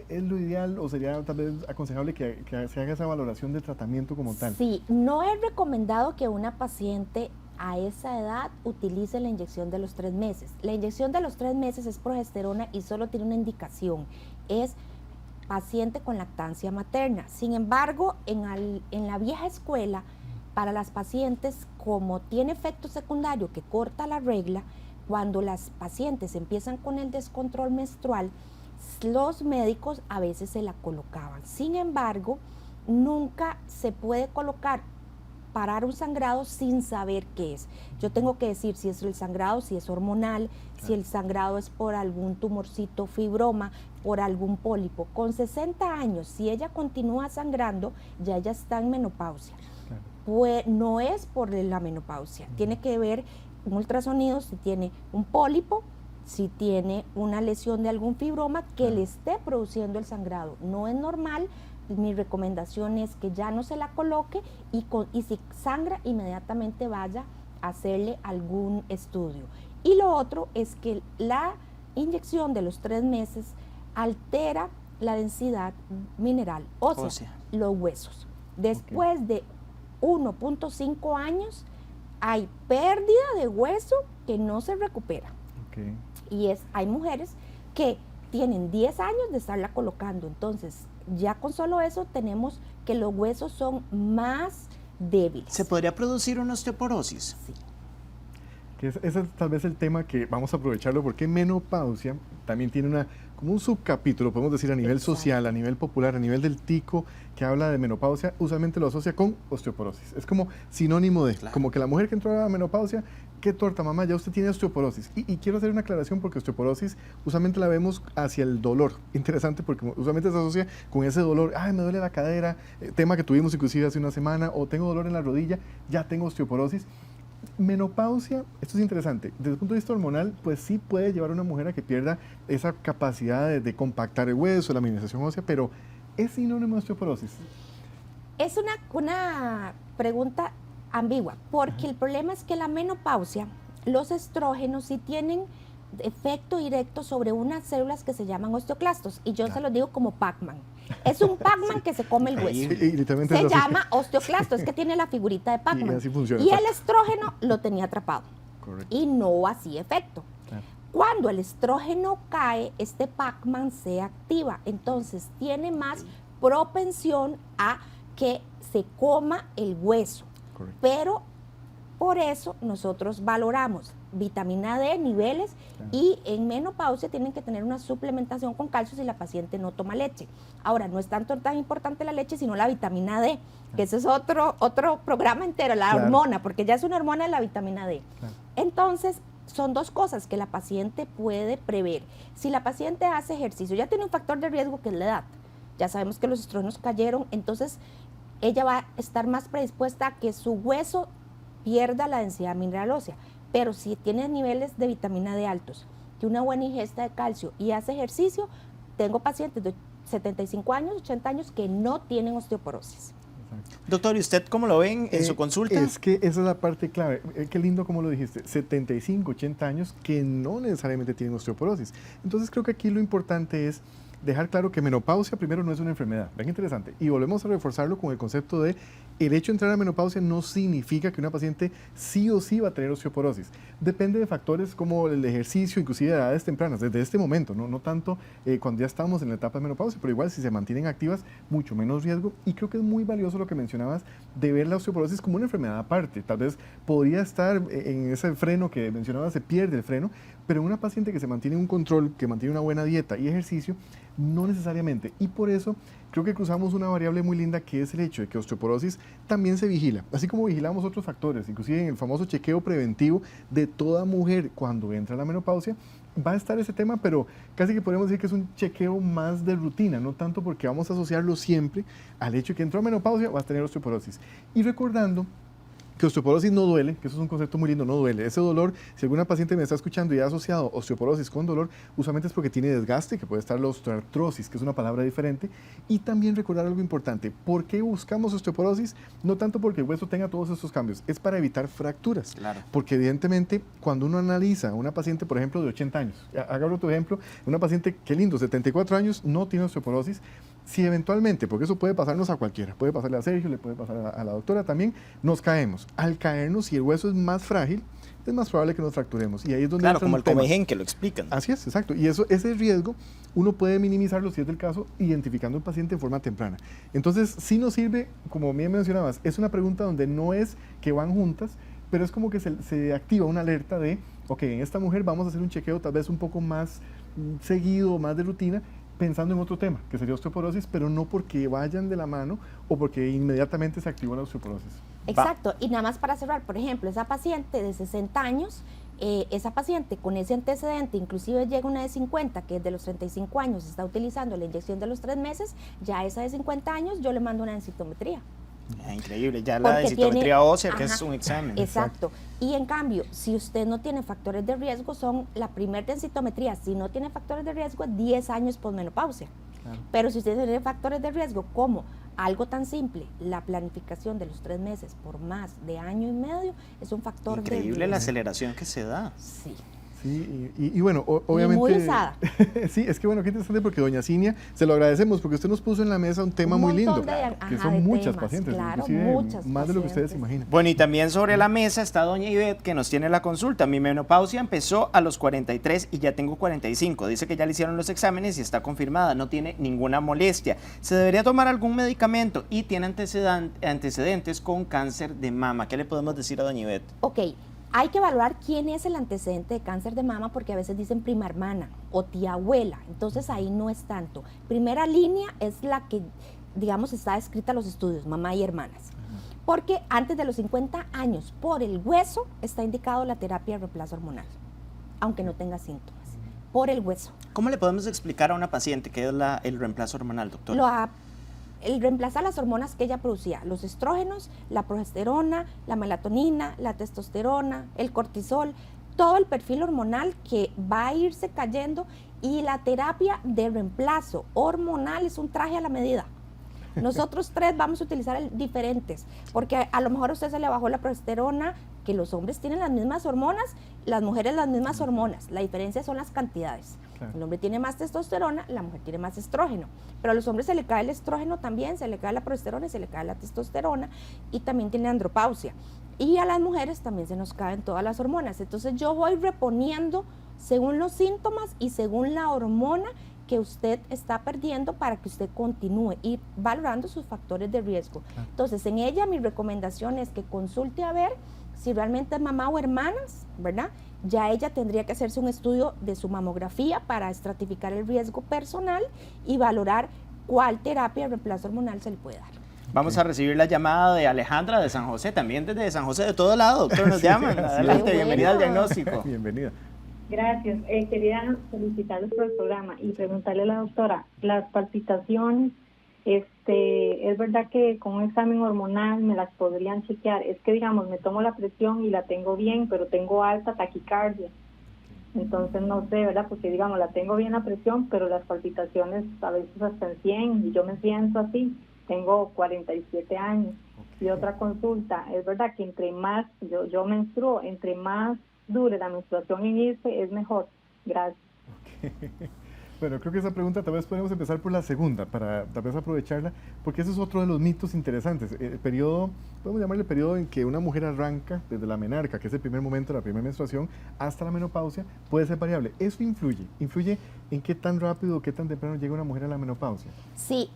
¿Es lo ideal o sería tal vez aconsejable que se haga esa valoración de tratamiento como tal? Sí, no es recomendado que una paciente a esa edad utilice la inyección de los 3 meses. La inyección de los 3 meses es progesterona y solo tiene una indicación, es paciente con lactancia materna. Sin embargo, en la vieja escuela, para las pacientes, como tiene efecto secundario que corta la regla, cuando las pacientes empiezan con el descontrol menstrual, los médicos a veces se la colocaban. Sin embargo, nunca se puede parar un sangrado sin saber qué es. Yo tengo que decir si es el sangrado, si es hormonal, si el sangrado es por algún tumorcito, fibroma, por algún pólipo. Con 60 años, si ella continúa sangrando, ya ella está en menopausia. Pues no es por la menopausia, tiene que ver un ultrasonido si tiene un pólipo, si tiene una lesión de algún fibroma que le esté produciendo el sangrado. No es normal. Mi recomendación es que ya no se la coloque y si sangra, inmediatamente vaya a hacerle algún estudio. Y lo otro es que la inyección de los 3 meses altera la densidad mineral ósea, los huesos. Después de 1.5 años hay pérdida de hueso que no se recupera. Y hay mujeres que tienen 10 años de estarla colocando, entonces ya con solo eso tenemos que los huesos son más débiles. ¿Se podría producir una osteoporosis? Sí. Ese es tal vez el tema que vamos a aprovecharlo, porque menopausia también tiene como un subcapítulo, podemos decir, a nivel social, a nivel popular, a nivel del tico, que habla de menopausia, usualmente lo asocia con osteoporosis. Es como sinónimo de, como que la mujer que entró a la menopausia, qué torta, mamá, ya usted tiene osteoporosis. Y quiero hacer una aclaración porque osteoporosis usualmente la vemos hacia el dolor. Interesante porque usualmente se asocia con ese dolor. Ay, me duele la cadera, tema que tuvimos inclusive hace una semana, o tengo dolor en la rodilla, ya tengo osteoporosis. Menopausia, esto es interesante, desde el punto de vista hormonal, pues sí puede llevar a una mujer a que pierda esa capacidad de compactar el hueso, la mineralización ósea, pero ¿es sinónimo de osteoporosis? Es una pregunta ambigua, porque el problema es que la menopausia, los estrógenos sí tienen efecto directo sobre unas células que se llaman osteoclastos, y yo se los digo como Pac-Man. Es un Pac-Man que se come el hueso. Se llama osteoclasto, es que tiene la figurita de Pac-Man. Y el estrógeno lo tenía atrapado. Correcto. Y no hacía efecto. Claro. Cuando el estrógeno cae, este Pac-Man se activa, entonces tiene más propensión a que se coma el hueso. Correcto. Pero por eso nosotros valoramos vitamina D, niveles, y en menopausia tienen que tener una suplementación con calcio si la paciente no toma leche. Ahora, no es tanto tan importante la leche, sino la vitamina D, que ese es otro programa entero, la hormona, porque ya es una hormona la vitamina D. Entonces, son dos cosas que la paciente puede prever. Si la paciente hace ejercicio, ya tiene un factor de riesgo que es la edad. Ya sabemos que los estrógenos cayeron, entonces ella va a estar más predispuesta a que su hueso pierda la densidad mineral ósea. Pero si tiene niveles de vitamina D altos, tiene una buena ingesta de calcio y hace ejercicio, tengo pacientes de 75 años, 80 años que no tienen osteoporosis. Doctor, ¿y usted cómo lo ven en su consulta? Es que esa es la parte clave. Qué lindo como lo dijiste, 75, 80 años que no necesariamente tienen osteoporosis. Entonces creo que aquí lo importante es dejar claro que menopausia primero no es una enfermedad. Ven, interesante. Y volvemos a reforzarlo con el concepto de el hecho de entrar a menopausia no significa que una paciente sí o sí va a tener osteoporosis. Depende de factores como el ejercicio, inclusive de edades tempranas, desde este momento, no tanto cuando ya estamos en la etapa de menopausia, pero igual si se mantienen activas, mucho menos riesgo. Y creo que es muy valioso lo que mencionabas de ver la osteoporosis como una enfermedad aparte. Tal vez podría estar en ese freno que mencionabas, se pierde el freno, pero en una paciente que se mantiene un control, que mantiene una buena dieta y ejercicio, no necesariamente. Y por eso creo que cruzamos una variable muy linda, que es el hecho de que osteoporosis también se vigila, así como vigilamos otros factores, inclusive en el famoso chequeo preventivo de toda mujer cuando entra a la menopausia, va a estar ese tema, pero casi que podríamos decir que es un chequeo más de rutina, no tanto porque vamos a asociarlo siempre al hecho de que entró a menopausia vas a tener osteoporosis. Y recordando que osteoporosis no duele, que eso es un concepto muy lindo, no duele. Ese dolor, si alguna paciente me está escuchando y ha asociado osteoporosis con dolor, usualmente es porque tiene desgaste, que puede estar la osteoartrosis, que es una palabra diferente. Y también recordar algo importante, ¿por qué buscamos osteoporosis? No tanto porque el hueso tenga todos estos cambios, es para evitar fracturas. Claro. Porque evidentemente, cuando uno analiza a una paciente, por ejemplo, de 80 años, haga otro ejemplo, una paciente, qué lindo, 74 años, no tiene osteoporosis. Si eventualmente, porque eso puede pasarnos a cualquiera, puede pasarle a Sergio, le puede pasar a la doctora también, nos caemos. Al caernos, si el hueso es más frágil, es más probable que nos fracturemos. Y ahí es donde Claro, entra como un el tema. comején que lo explican. Así es, exacto. Y ese riesgo uno puede minimizarlo, si es del caso, identificando al paciente en forma temprana. Entonces, sí nos sirve, como bien mencionabas, es una pregunta donde no es que van juntas, pero es como que se activa una alerta de, ok, en esta mujer vamos a hacer un chequeo tal vez un poco más seguido, más de rutina, pensando en otro tema, que sería osteoporosis, pero no porque vayan de la mano o porque inmediatamente se activó la osteoporosis. Exacto, y nada más para cerrar, por ejemplo, esa paciente de 60 años, esa paciente con ese antecedente, inclusive llega una de 50, que es de los 35 años, está utilizando la inyección de los 3 meses, ya esa de 50 años yo le mando una densitometría. Increíble, ya la Porque densitometría tiene- ósea, que ajá, es un examen. Exacto. Y en cambio, si usted no tiene factores de riesgo, son la primer densitometría. Si no tiene factores de riesgo, es 10 años posmenopausia. Claro. Pero si usted tiene factores de riesgo, como algo tan simple, la planificación de los 3 meses por más de año y medio, es un factor de Increíble la riesgo. aceleración que se da. Sí. Sí, y bueno, obviamente... muy usada. Sí, es que bueno, qué interesante porque doña Cinia, se lo agradecemos porque usted nos puso en la mesa un tema muy lindo, que son muchas pacientes, claro, inclusive muchas más de lo que ustedes pacientes. imaginan. Bueno, y también sobre la mesa está doña Ivette, que nos tiene la consulta. Mi menopausia empezó a los 43 y ya tengo 45. Dice que ya le hicieron los exámenes y está confirmada, no tiene ninguna molestia. ¿Se debería tomar algún medicamento? Y tiene antecedentes con cáncer de mama. ¿Qué le podemos decir a doña Ivette? Ok, hay que evaluar quién es el antecedente de cáncer de mama, porque a veces dicen prima hermana o tía abuela, entonces ahí no es tanto. Primera línea es la que, digamos, está escrita en los estudios, mamá y hermanas. Porque antes de los 50 años, por el hueso, está indicado la terapia de reemplazo hormonal, aunque no tenga síntomas, por el hueso. ¿Cómo le podemos explicar a una paciente qué es el reemplazo hormonal, doctor? El reemplazar las hormonas que ella producía, los estrógenos, la progesterona, la melatonina, la testosterona, el cortisol, todo el perfil hormonal que va a irse cayendo, y la terapia de reemplazo hormonal es un traje a la medida. Nosotros 3 vamos a utilizar diferentes, porque a lo mejor a usted se le bajó la progesterona, que los hombres tienen las mismas hormonas, las mujeres las mismas hormonas, la diferencia son las cantidades. Claro. El hombre tiene más testosterona, la mujer tiene más estrógeno, pero a los hombres se le cae el estrógeno también, se le cae la progesterona y se le cae la testosterona, y también tiene andropausia. Y a las mujeres también se nos caen todas las hormonas. Entonces yo voy reponiendo según los síntomas y según la hormona que usted está perdiendo, para que usted continúe y valorando sus factores de riesgo. Claro. Entonces, en ella mi recomendación es que consulte a ver si realmente es mamá o hermanas, ¿verdad? Ya ella tendría que hacerse un estudio de su mamografía para estratificar el riesgo personal y valorar cuál terapia de reemplazo hormonal se le puede dar. Vamos a recibir la llamada de Alejandra de San José, también desde San José, de todo lado, doctor, nos llaman. Adelante, bienvenida al diagnóstico. Bienvenida. Gracias. Quería felicitarles por el programa y preguntarle a la doctora, las palpitaciones, es verdad que con un examen hormonal me las podrían chequear. Es que, digamos, me tomo la presión y la tengo bien, pero tengo alta taquicardia. Entonces no sé, ¿verdad? Porque, digamos, la tengo bien la presión, pero las palpitaciones a veces hasta en 100, y yo me siento así. Tengo 47 años. Y otra consulta, es verdad que entre más, yo menstruo, entre más dure la menstruación en irse, es mejor. Gracias. Okay. Bueno, creo que esa pregunta tal vez podemos empezar por la segunda, para tal vez aprovecharla, porque ese es otro de los mitos interesantes. El periodo, podemos llamarle el periodo en que una mujer arranca desde la menarca, que es el primer momento de la primera menstruación, hasta la menopausia, puede ser variable. ¿Eso influye en qué tan rápido o qué tan temprano llega una mujer a la menopausia? Sí,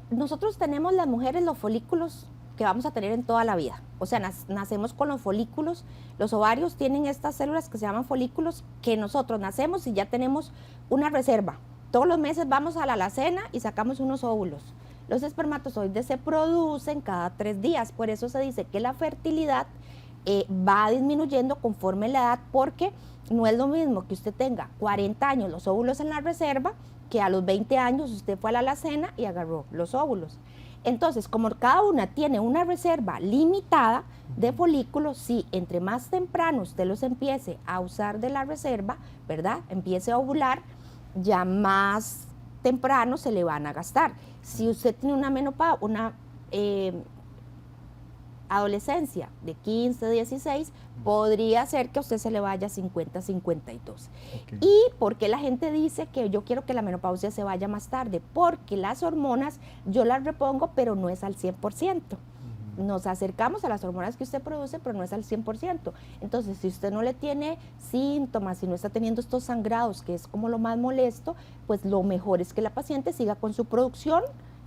nosotros tenemos las mujeres los folículos que vamos a tener en toda la vida. O sea, nacemos con los folículos. Los ovarios tienen estas células que se llaman folículos, que nosotros nacemos y ya tenemos una reserva. Todos los meses vamos a la alacena y sacamos unos óvulos. Los espermatozoides se producen cada 3 días. Por eso se dice que la fertilidad va disminuyendo conforme la edad, porque no es lo mismo que usted tenga 40 años los óvulos en la reserva, que a los 20 años usted fue a la alacena y agarró los óvulos. Entonces, como cada una tiene una reserva limitada de folículos, sí, entre más temprano usted los empiece a usar de la reserva, ¿verdad? Empiece a ovular, ya más temprano se le van a gastar. Si usted tiene una menopausia, una adolescencia de 15, 16, podría ser que a usted se le vaya a 50, 52. Ok. ¿Y por qué la gente dice que yo quiero que la menopausia se vaya más tarde? Porque las hormonas yo las repongo, pero no es al 100%. Nos acercamos a las hormonas que usted produce, pero no es al 100%. Entonces, si usted no le tiene síntomas, si no está teniendo estos sangrados, que es como lo más molesto, pues lo mejor es que la paciente siga con su producción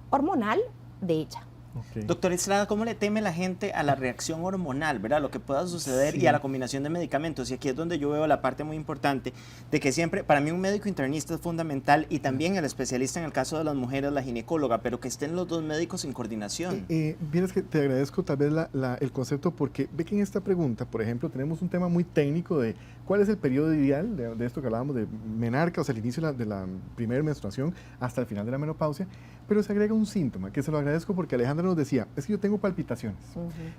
hormonal de ella. Ok. Doctor Estrada, ¿cómo le teme la gente a la reacción hormonal, verdad? Lo que pueda suceder Sí. y a la combinación de medicamentos. Y aquí es donde yo veo la parte muy importante de que siempre, para mí un médico internista es fundamental y también el especialista en el caso de las mujeres, la ginecóloga, pero que estén los dos médicos en coordinación. Vieras que te agradezco tal vez el concepto porque ve que en esta pregunta, por ejemplo, tenemos un tema muy técnico de cuál es el periodo ideal de esto que hablábamos de menarca, o sea, el inicio de la primera menstruación hasta el final de la menopausia, pero se agrega un síntoma que se lo agradezco porque Alejandra nos decía, es que yo tengo palpitaciones.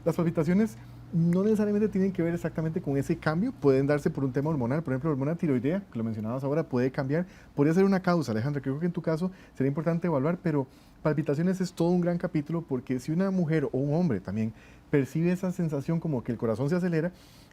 Las palpitaciones no necesariamente tienen que ver exactamente con ese cambio, pueden darse por un tema hormonal, por ejemplo, la hormona tiroidea, que lo mencionabas ahora, puede cambiar, podría ser una causa, Alejandra, creo que en tu caso sería importante evaluar, pero palpitaciones es todo un gran capítulo porque si una mujer o un hombre también percibe esa sensación como que el corazón se acelera,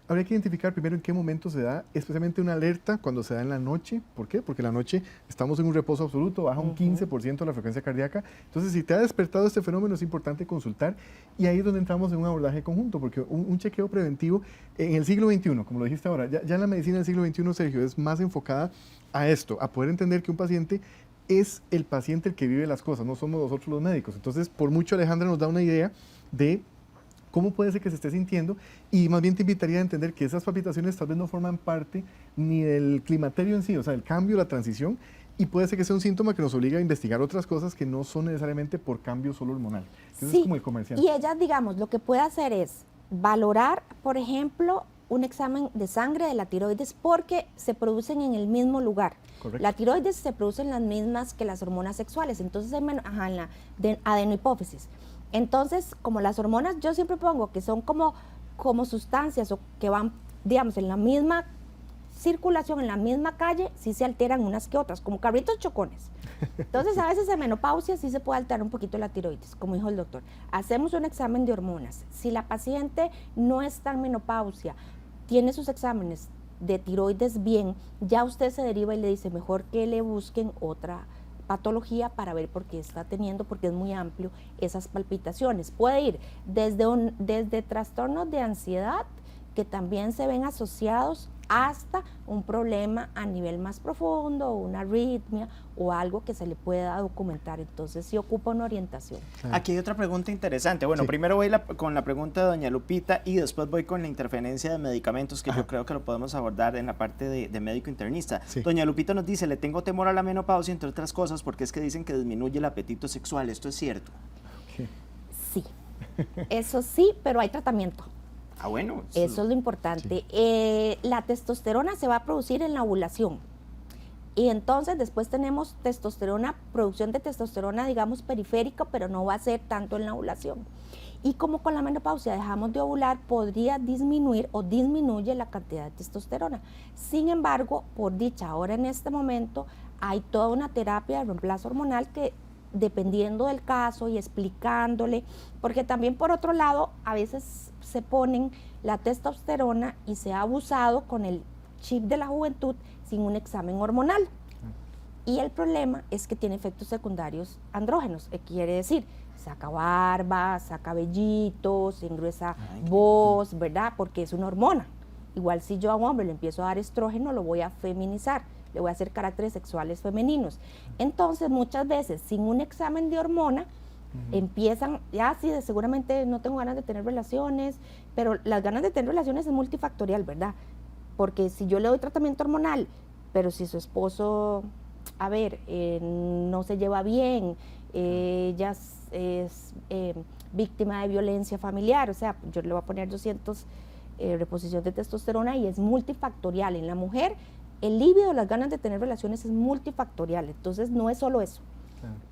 habría que identificar primero en qué momento se da, especialmente una alerta cuando se da en la noche. ¿Por qué? Porque en la noche estamos en un reposo absoluto, baja un 15% la frecuencia cardíaca. Entonces, si te ha despertado este fenómeno, es importante consultar. Y ahí es donde entramos en un abordaje conjunto, porque un chequeo preventivo en el siglo XXI, como lo dijiste ahora, ya en la medicina del siglo XXI, Sergio, es más enfocada a esto, a poder entender que un paciente es el paciente el que vive las cosas, no somos nosotros los médicos. Entonces, por mucho Alejandra nos da una idea de cómo puede ser que se esté sintiendo y más bien te invitaría a entender que esas palpitaciones tal vez no forman parte ni del climaterio en sí, o sea, el cambio, la transición, y puede ser que sea un síntoma que nos obliga a investigar otras cosas que no son necesariamente por cambio solo hormonal. Ese Sí, es como el comercial. y ella, digamos, lo que puede hacer es valorar, por ejemplo, un examen de sangre de la tiroides porque se producen en el mismo lugar. Correcto. La tiroides se produce en las mismas que las hormonas sexuales, entonces en la adenohipófisis. Entonces, como las hormonas, yo siempre pongo que son como sustancias o que van, digamos, en la misma circulación, en la misma calle, sí se alteran unas que otras, como carritos chocones. Entonces, a veces en menopausia sí se puede alterar un poquito la tiroides, como dijo el doctor. Hacemos un examen de hormonas. Si la paciente no está en menopausia, tiene sus exámenes de tiroides bien, ya usted se deriva y le dice mejor que le busquen otra patología para ver por qué está teniendo, porque es muy amplio, esas palpitaciones. Puede ir desde trastornos de ansiedad, que también se ven asociados, hasta un problema a nivel más profundo, una arritmia o algo que se le pueda documentar. Entonces sí ocupa una orientación. Aquí hay otra pregunta interesante. Bueno, Sí. primero voy con la pregunta de doña Lupita y después voy con la interferencia de medicamentos que yo creo que lo podemos abordar en la parte de médico internista. Sí. Doña Lupita nos dice, le tengo temor a la menopausia, entre otras cosas, porque es que dicen que disminuye el apetito sexual. ¿Esto es cierto? Ok. Sí, eso sí, pero hay tratamiento. Ah, bueno. Eso es lo importante. La testosterona se va a producir en la ovulación. Y entonces después tenemos testosterona, producción de testosterona, digamos, periférica, pero no va a ser tanto en la ovulación. Y como con la menopausia dejamos de ovular, podría disminuir o disminuye la cantidad de testosterona. Sin embargo, por dicha, ahora en este momento hay toda una terapia de reemplazo hormonal que, dependiendo del caso y explicándole, porque también por otro lado a veces se ponen la testosterona y se ha abusado con el chip de la juventud sin un examen hormonal. Y el problema es que tiene efectos secundarios andrógenos, quiere decir, saca barba, saca vellitos, engruesa voz, ¿verdad? Porque es una hormona. Igual si yo a un hombre le empiezo a dar estrógeno, lo voy a feminizar, le voy a hacer caracteres sexuales femeninos. Entonces, muchas veces, sin un examen de hormona, empiezan, ya sí, seguramente no tengo ganas de tener relaciones, pero las ganas de tener relaciones es multifactorial, ¿verdad? Porque si yo le doy tratamiento hormonal, pero si su esposo, a ver, no se lleva bien, ella es víctima de violencia familiar, o sea, yo le voy a poner 200 reposición de testosterona y es multifactorial. En la mujer, el líbido, las ganas de tener relaciones es multifactorial, entonces no es solo eso.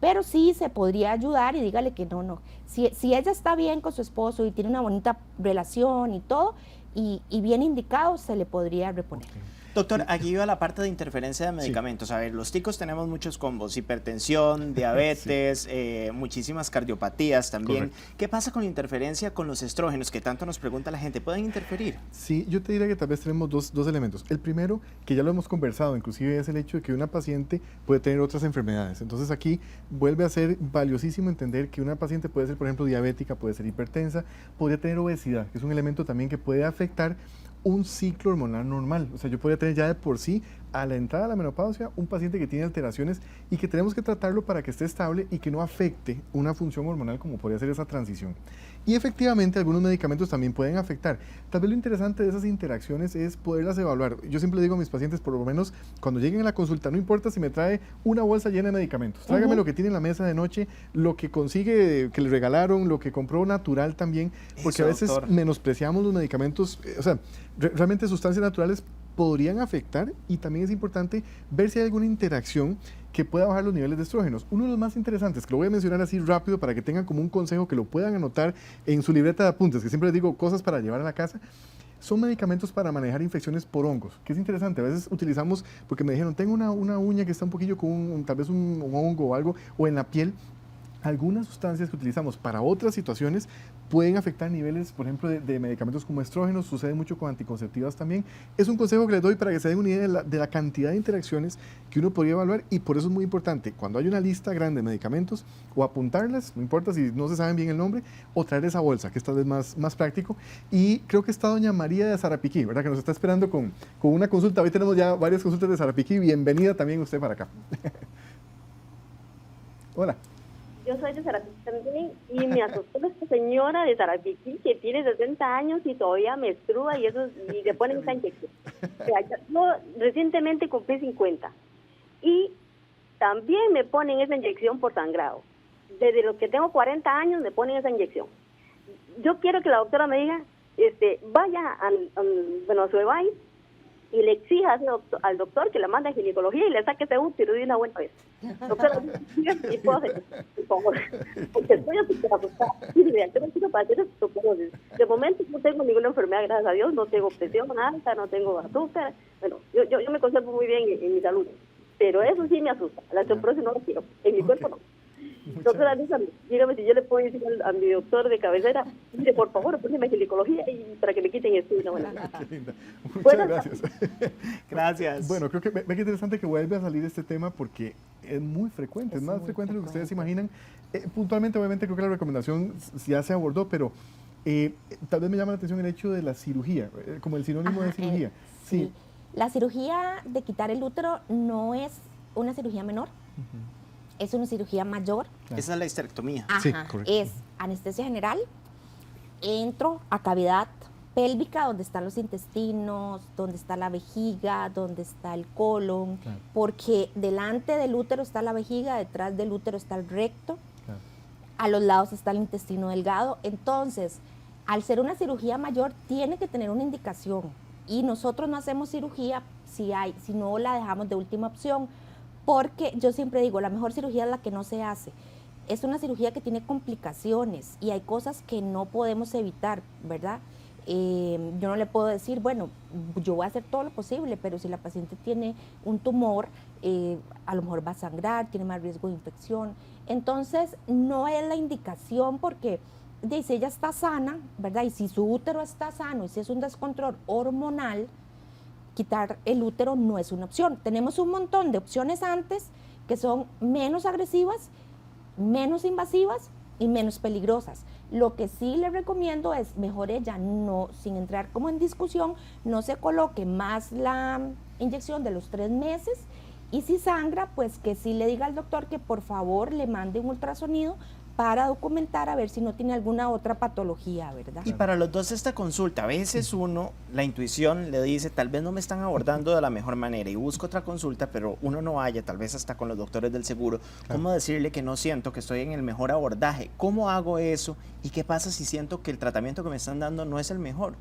Pero sí se podría ayudar y dígale que no. Si ella está bien con su esposo y tiene una bonita relación y todo, y bien indicado, se le podría reponer. Doctor, aquí iba la parte de interferencia de medicamentos. Sí. A ver, los ticos tenemos muchos combos, hipertensión, diabetes, muchísimas cardiopatías también. Correcto. ¿Qué pasa con la interferencia con los estrógenos, que tanto nos pregunta la gente? ¿Pueden interferir? Sí, yo te diría que tal vez tenemos dos elementos. El primero, que ya lo hemos conversado, inclusive es el hecho de que una paciente puede tener otras enfermedades. Entonces aquí vuelve a ser valiosísimo entender que una paciente puede ser, por ejemplo, diabética, puede ser hipertensa, podría tener obesidad, que es un elemento también que puede afectar un ciclo hormonal normal. O sea, yo podría tener ya de por sí, a la entrada de la menopausia, un paciente que tiene alteraciones y que tenemos que tratarlo para que esté estable y que no afecte una función hormonal como podría ser esa transición. Y efectivamente algunos medicamentos también pueden afectar. Tal vez lo interesante de esas interacciones es poderlas evaluar. Yo siempre digo a mis pacientes, por lo menos cuando lleguen a la consulta, no importa si me trae una bolsa llena de medicamentos, tráigame lo que tiene en la mesa de noche, lo que consigue, que le regalaron, lo que compró natural también, porque a veces menospreciamos los medicamentos, o sea, realmente sustancias naturales podrían afectar, y también es importante ver si hay alguna interacción que pueda bajar los niveles de estrógenos. Uno de los más interesantes, que lo voy a mencionar así rápido para que tengan como un consejo que lo puedan anotar en su libreta de apuntes, que siempre les digo cosas para llevar a la casa, son medicamentos para manejar infecciones por hongos, que es interesante. A veces utilizamos, porque me dijeron, tengo una uña que está un poquillo con tal vez un hongo o algo, o en la piel. Algunas sustancias que utilizamos para otras situaciones pueden afectar niveles, por ejemplo, de medicamentos como estrógenos. Sucede mucho con anticonceptivas también. Es un consejo que les doy para que se den una idea de la cantidad de interacciones que uno podría evaluar, y por eso es muy importante, cuando hay una lista grande de medicamentos, o apuntarlas, no importa si no se saben bien el nombre, o traer esa bolsa, que esta vez más práctico. Y creo que está doña María de Sarapiquí, ¿verdad? Que nos está esperando con una consulta. Hoy tenemos ya varias consultas de Sarapiquí. Bienvenida también usted para acá. Hola. Yo soy de Sarapiquí también, y me asustó esta señora de Sarapiquí que tiene 60 años y todavía menstrua y le ponen esa inyección. O sea, yo recientemente cumplí 50 y también me ponen esa inyección por sangrado. Desde los que tengo 40 años me ponen esa inyección. Yo quiero que la doctora me diga, vaya a su EBAI y le exija al doctor que la mande a ginecología y le saque ese útero de una buena vez. Doctora, y puedo hacer, por favor, porque estoy asustada. Yo no quiero padecer osteoporosis. De momento no tengo ninguna enfermedad, gracias a Dios, no tengo presión alta, no tengo azúcar. Bueno, yo me conservo muy bien en mi salud, pero eso sí me asusta. La osteoporosis no la quiero, en mi cuerpo no. Doctora, dígame si yo le puedo decir a mi doctor de cabecera, dice, por favor, póngame ginecología y para que me quiten esto. Qué linda. Muchas gracias. Gracias. Bueno, creo que ve que interesante que vuelve a salir este tema, porque es muy frecuente, es más frecuente de lo que ustedes imaginan. Puntualmente, obviamente, creo que la recomendación ya se abordó, pero tal vez me llama la atención el hecho de la cirugía, como el sinónimo de cirugía. Sí. La cirugía de quitar el útero no es una cirugía menor. Es una cirugía mayor. Esa es la histerectomía. Ajá, sí, correcto. Es anestesia general, entro a cavidad pélvica, donde están los intestinos, donde está la vejiga, donde está el colon, porque delante del útero está la vejiga, detrás del útero está el recto, a los lados está el intestino delgado. Entonces, al ser una cirugía mayor, tiene que tener una indicación, y nosotros no hacemos cirugía si no la dejamos de última opción. Porque yo siempre digo, la mejor cirugía es la que no se hace. Es una cirugía que tiene complicaciones y hay cosas que no podemos evitar, ¿verdad? Yo no le puedo decir, bueno, yo voy a hacer todo lo posible, pero si la paciente tiene un tumor, a lo mejor va a sangrar, tiene más riesgo de infección. Entonces, no es la indicación, porque si ella está sana, ¿verdad? Y si su útero está sano y si es un descontrol hormonal, quitar el útero no es una opción. Tenemos un montón de opciones antes que son menos agresivas, menos invasivas y menos peligrosas. Lo que sí le recomiendo es, mejor ella no, sin entrar como en discusión, no se coloque más la inyección de los 3 meses, y si sangra, pues que sí le diga al doctor que por favor le mande un ultrasonido para documentar a ver si no tiene alguna otra patología, ¿verdad? Y para los dos esta consulta, a veces uno, la intuición le dice, tal vez no me están abordando de la mejor manera y busco otra consulta, pero uno no vaya, tal vez hasta con los doctores del seguro. ¿Cómo decirle que no siento que estoy en el mejor abordaje? ¿Cómo hago eso? ¿Y qué pasa si siento que el tratamiento que me están dando no es el mejor?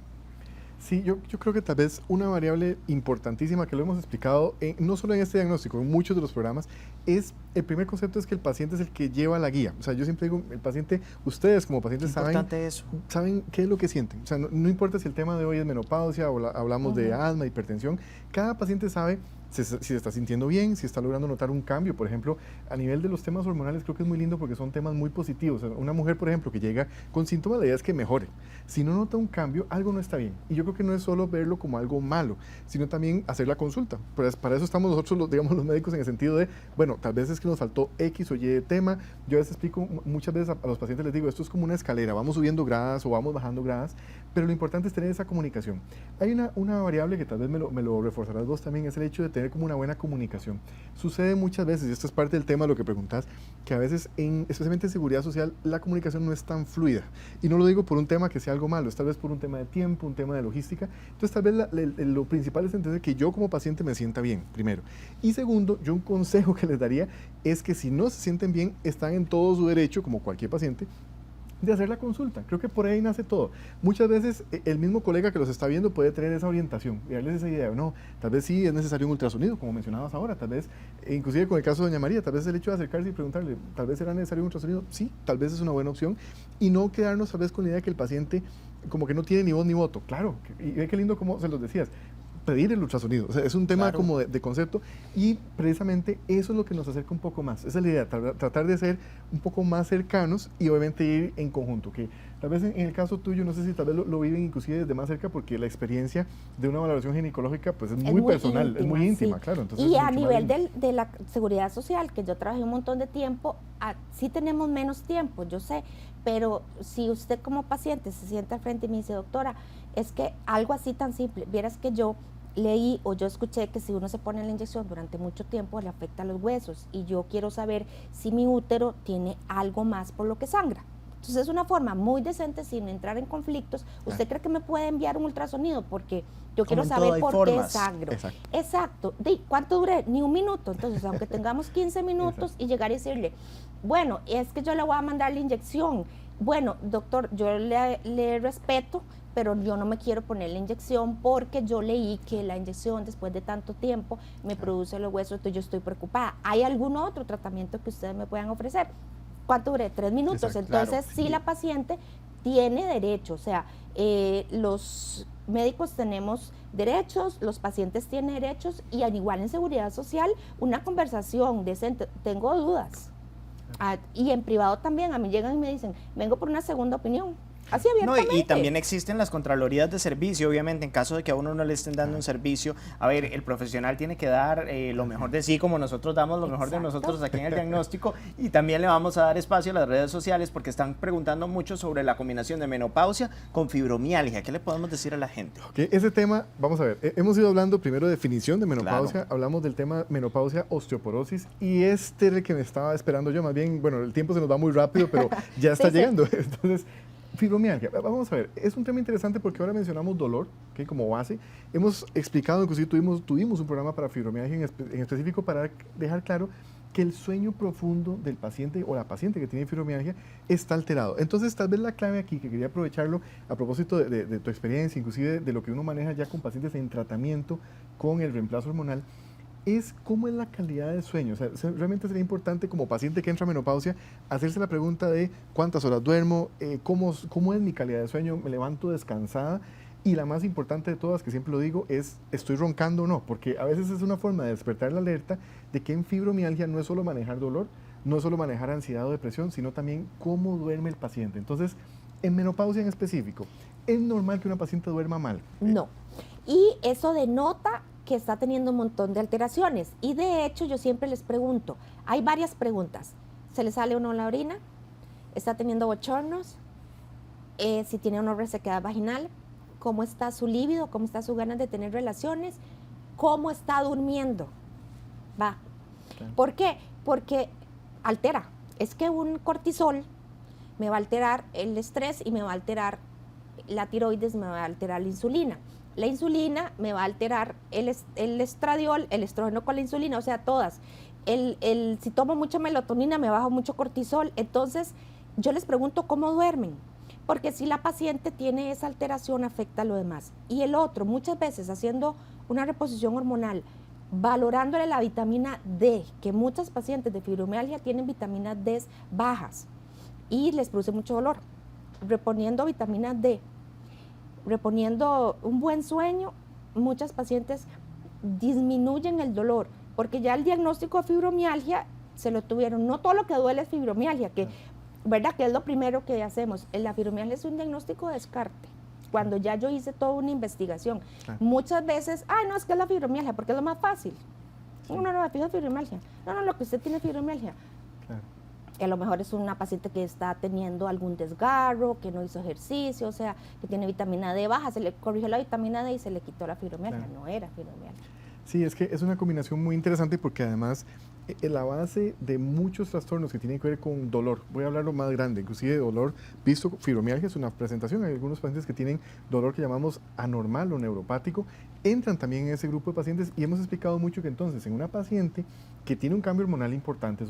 Sí, yo creo que tal vez una variable importantísima que lo hemos explicado, no solo en este diagnóstico, en muchos de los programas, es el primer concepto es que el paciente es el que lleva la guía. O sea, yo siempre digo, el paciente, ustedes como pacientes saben qué es lo que sienten. O sea, no importa si el tema de hoy es menopausia o hablamos de asma, hipertensión, cada paciente sabe si se está sintiendo bien, si está logrando notar un cambio. Por ejemplo, a nivel de los temas hormonales creo que es muy lindo porque son temas muy positivos. Una mujer, por ejemplo, que llega con síntomas, la idea es que mejore. Si no nota un cambio, algo no está bien. Y yo creo que no es solo verlo como algo malo, sino también hacer la consulta. Pues para eso estamos nosotros, digamos, los médicos, en el sentido de, bueno, tal vez es que nos faltó X o Y de tema. Yo a veces explico, muchas veces a los pacientes les digo, esto es como una escalera, vamos subiendo gradas o vamos bajando gradas, pero lo importante es tener esa comunicación. Hay una variable que tal vez me lo reforzarás vos también, es el hecho de tener como una buena comunicación. Sucede muchas veces, y esto es parte del tema de lo que preguntás, que a veces, especialmente en seguridad social, la comunicación no es tan fluida. Y no lo digo por un tema que sea algo malo, es tal vez por un tema de tiempo, un tema de logística. Entonces tal vez lo principal es entender que yo como paciente me sienta bien, primero. Y segundo, yo un consejo que les daría es que si no se sienten bien, están en todo su derecho, como cualquier paciente, de hacer la consulta. Creo que por ahí nace todo. Muchas veces el mismo colega que los está viendo puede tener esa orientación y darles esa idea. No, tal vez sí es necesario un ultrasonido, como mencionabas ahora, tal vez, inclusive con el caso de doña María, tal vez el hecho de acercarse y preguntarle, tal vez será necesario un ultrasonido, sí, tal vez es una buena opción, y no quedarnos tal vez con la idea de que el paciente como que no tiene ni voz ni voto. Claro, y ve qué lindo como se los decías, pedir el ultrasonido, o sea, es un tema como de concepto, y precisamente eso es lo que nos acerca un poco más. Esa es la idea, tratar de ser un poco más cercanos y obviamente ir en conjunto, que tal vez en el caso tuyo, no sé si tal vez lo viven inclusive desde más cerca, porque la experiencia de una valoración ginecológica pues es muy personal, íntima, es muy íntima, sí. Claro. Entonces y a nivel de la seguridad social, que yo trabajé un montón de tiempo, sí tenemos menos tiempo, yo sé, pero si usted como paciente se sienta al frente y me dice, doctora, es que algo así tan simple, vieras que yo leí o yo escuché que si uno se pone la inyección durante mucho tiempo le afecta a los huesos y yo quiero saber si mi útero tiene algo más por lo que sangra. Entonces es una forma muy decente, sin entrar en conflictos. ¿Usted cree que me puede enviar un ultrasonido? Porque yo quiero saber por qué sangro. Exacto. ¿Cuánto duré? Ni un minuto. Entonces, aunque tengamos 15 minutos y llegar y decirle, bueno, es que yo le voy a mandar la inyección. Bueno, doctor, yo le respeto, pero yo no me quiero poner la inyección porque yo leí que la inyección después de tanto tiempo me produce los huesos, entonces yo estoy preocupada. ¿Hay algún otro tratamiento que ustedes me puedan ofrecer? ¿Cuánto duré? 3 minutos. Exacto, entonces, claro, sí, la paciente tiene derecho, o sea, los médicos tenemos derechos, los pacientes tienen derechos y al igual en seguridad social, una conversación decente. Tengo dudas. Y en privado también, a mí llegan y me dicen, vengo por una segunda opinión. Así abiertamente. No, y también existen las contralorías de servicio, obviamente, en caso de que a uno no le estén dando un servicio. A ver, el profesional tiene que dar lo mejor de sí, como nosotros damos lo mejor de nosotros aquí en el diagnóstico, y también le vamos a dar espacio a las redes sociales porque están preguntando mucho sobre la combinación de menopausia con fibromialgia. ¿Qué le podemos decir a la gente? Okay, ese tema, vamos a ver, hemos ido hablando primero de definición de menopausia, hablamos del tema menopausia, osteoporosis, y este es el que me estaba esperando yo, más bien, bueno, el tiempo se nos va muy rápido, pero ya está llegando. Entonces, fibromialgia, vamos a ver, es un tema interesante porque ahora mencionamos dolor, ¿okay? Como base. Hemos explicado, inclusive tuvimos un programa para fibromialgia en específico para dejar claro que el sueño profundo del paciente o la paciente que tiene fibromialgia está alterado. Entonces, tal vez la clave aquí, que quería aprovecharlo a propósito de tu experiencia, inclusive de lo que uno maneja ya con pacientes en tratamiento con el reemplazo hormonal, es cómo es la calidad del sueño. O sea, realmente sería importante como paciente que entra a menopausia hacerse la pregunta de cuántas horas duermo, cómo es mi calidad de sueño, me levanto descansada, y la más importante de todas, que siempre lo digo, es estoy roncando o no, porque a veces es una forma de despertar la alerta de que en fibromialgia no es solo manejar dolor, no es solo manejar ansiedad o depresión, sino también cómo duerme el paciente. Entonces, en menopausia en específico, ¿es normal que una paciente duerma mal? No, y eso denota que está teniendo un montón de alteraciones. Y de hecho, yo siempre les pregunto, hay varias preguntas. ¿Se le sale uno la orina? ¿Está teniendo bochornos? Si tiene una resequedad vaginal, ¿cómo está su líbido? ¿Cómo está su ganas de tener relaciones? ¿Cómo está durmiendo? Va. Okay. ¿Por qué? Porque altera. Es que un cortisol me va a alterar el estrés y me va a alterar la tiroides, me va a alterar la insulina. La insulina me va a alterar el estradiol, el estrógeno con la insulina, o sea, todas. Si tomo mucha melatonina me baja mucho cortisol. Entonces, yo les pregunto cómo duermen, porque si la paciente tiene esa alteración afecta a lo demás. Y el otro, muchas veces haciendo una reposición hormonal, valorándole la vitamina D, que muchas pacientes de fibromialgia tienen vitaminas D bajas y les produce mucho dolor. Reponiendo vitamina D, reponiendo un buen sueño, muchas pacientes disminuyen el dolor, porque ya el diagnóstico de fibromialgia se lo tuvieron. No todo lo que duele es fibromialgia, que, ¿verdad? Que es lo primero que hacemos. La fibromialgia es un diagnóstico de descarte. Cuando ya yo hice toda una investigación, muchas veces, no, es que es la fibromialgia, porque es lo más fácil. No, me fijo en fibromialgia. No, lo que usted tiene es fibromialgia. Claro. A lo mejor es una paciente que está teniendo algún desgarro, que no hizo ejercicio, o sea, que tiene vitamina D baja, se le corrigió la vitamina D y se le quitó la fibromialgia. Claro. No era fibromialgia. Sí, es que es una combinación muy interesante porque además la base de muchos trastornos que tienen que ver con dolor, voy a hablarlo más grande, inclusive dolor visto, fibromialgia es una presentación, hay algunos pacientes que tienen dolor que llamamos anormal o neuropático, entran también en ese grupo de pacientes y hemos explicado mucho que entonces en una paciente que tiene un cambio hormonal importante,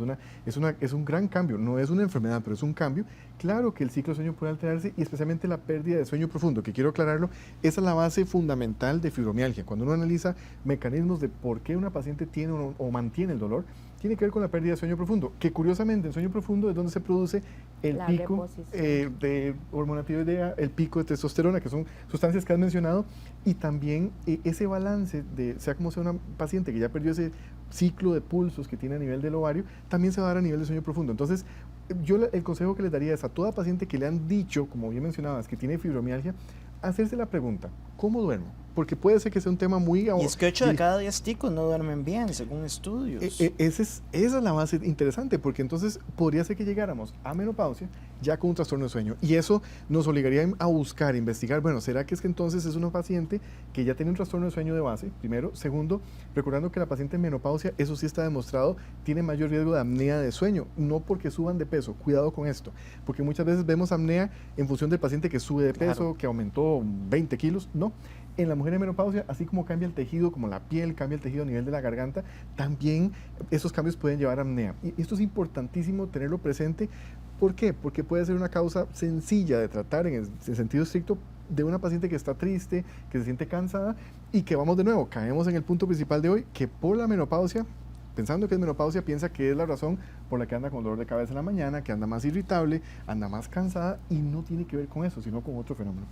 es un gran cambio, no es una enfermedad, pero es un cambio, claro que el ciclo de sueño puede alterarse y especialmente la pérdida de sueño profundo, que quiero aclararlo, esa es la base fundamental de fibromialgia. Cuando uno analiza mecanismos de por qué una paciente tiene o mantiene el dolor, tiene que ver con la pérdida de sueño profundo, que curiosamente en sueño profundo es donde se produce el pico de hormona tiroidea, el pico de testosterona, que son sustancias que has mencionado, y también ese balance de, sea como sea una paciente que ya perdió ese ciclo de pulsos que tiene a nivel del ovario, también se va a dar a nivel de sueño profundo. Entonces, yo el consejo que les daría es a toda paciente que le han dicho, como bien mencionabas, que tiene fibromialgia, hacerse la pregunta, ¿cómo duermo? Porque puede ser que sea un tema muy... Y es que 8 de cada 10 ticos no duermen bien, según estudios. Esa es la base interesante, porque entonces podría ser que llegáramos a menopausia ya con un trastorno de sueño. Y eso nos obligaría a buscar, investigar, bueno, ¿será que es que entonces es una paciente que ya tiene un trastorno de sueño de base? Primero. Segundo, recordando que la paciente en menopausia, eso sí está demostrado, tiene mayor riesgo de apnea de sueño, no porque suban de peso, cuidado con esto, porque muchas veces vemos apnea en función del paciente que sube de peso, que aumentó 20 kilos, no. En la mujer en menopausia, así como cambia el tejido, como la piel cambia el tejido a nivel de la garganta, también esos cambios pueden llevar a apnea. Y esto es importantísimo tenerlo presente. ¿Por qué? Porque puede ser una causa sencilla de tratar en el sentido estricto de una paciente que está triste, que se siente cansada y que vamos de nuevo, caemos en el punto principal de hoy, que por la menopausia, pensando que es menopausia, piensa que es la razón por la que anda con dolor de cabeza en la mañana, que anda más irritable, anda más cansada y no tiene que ver con eso, sino con otro fenómeno.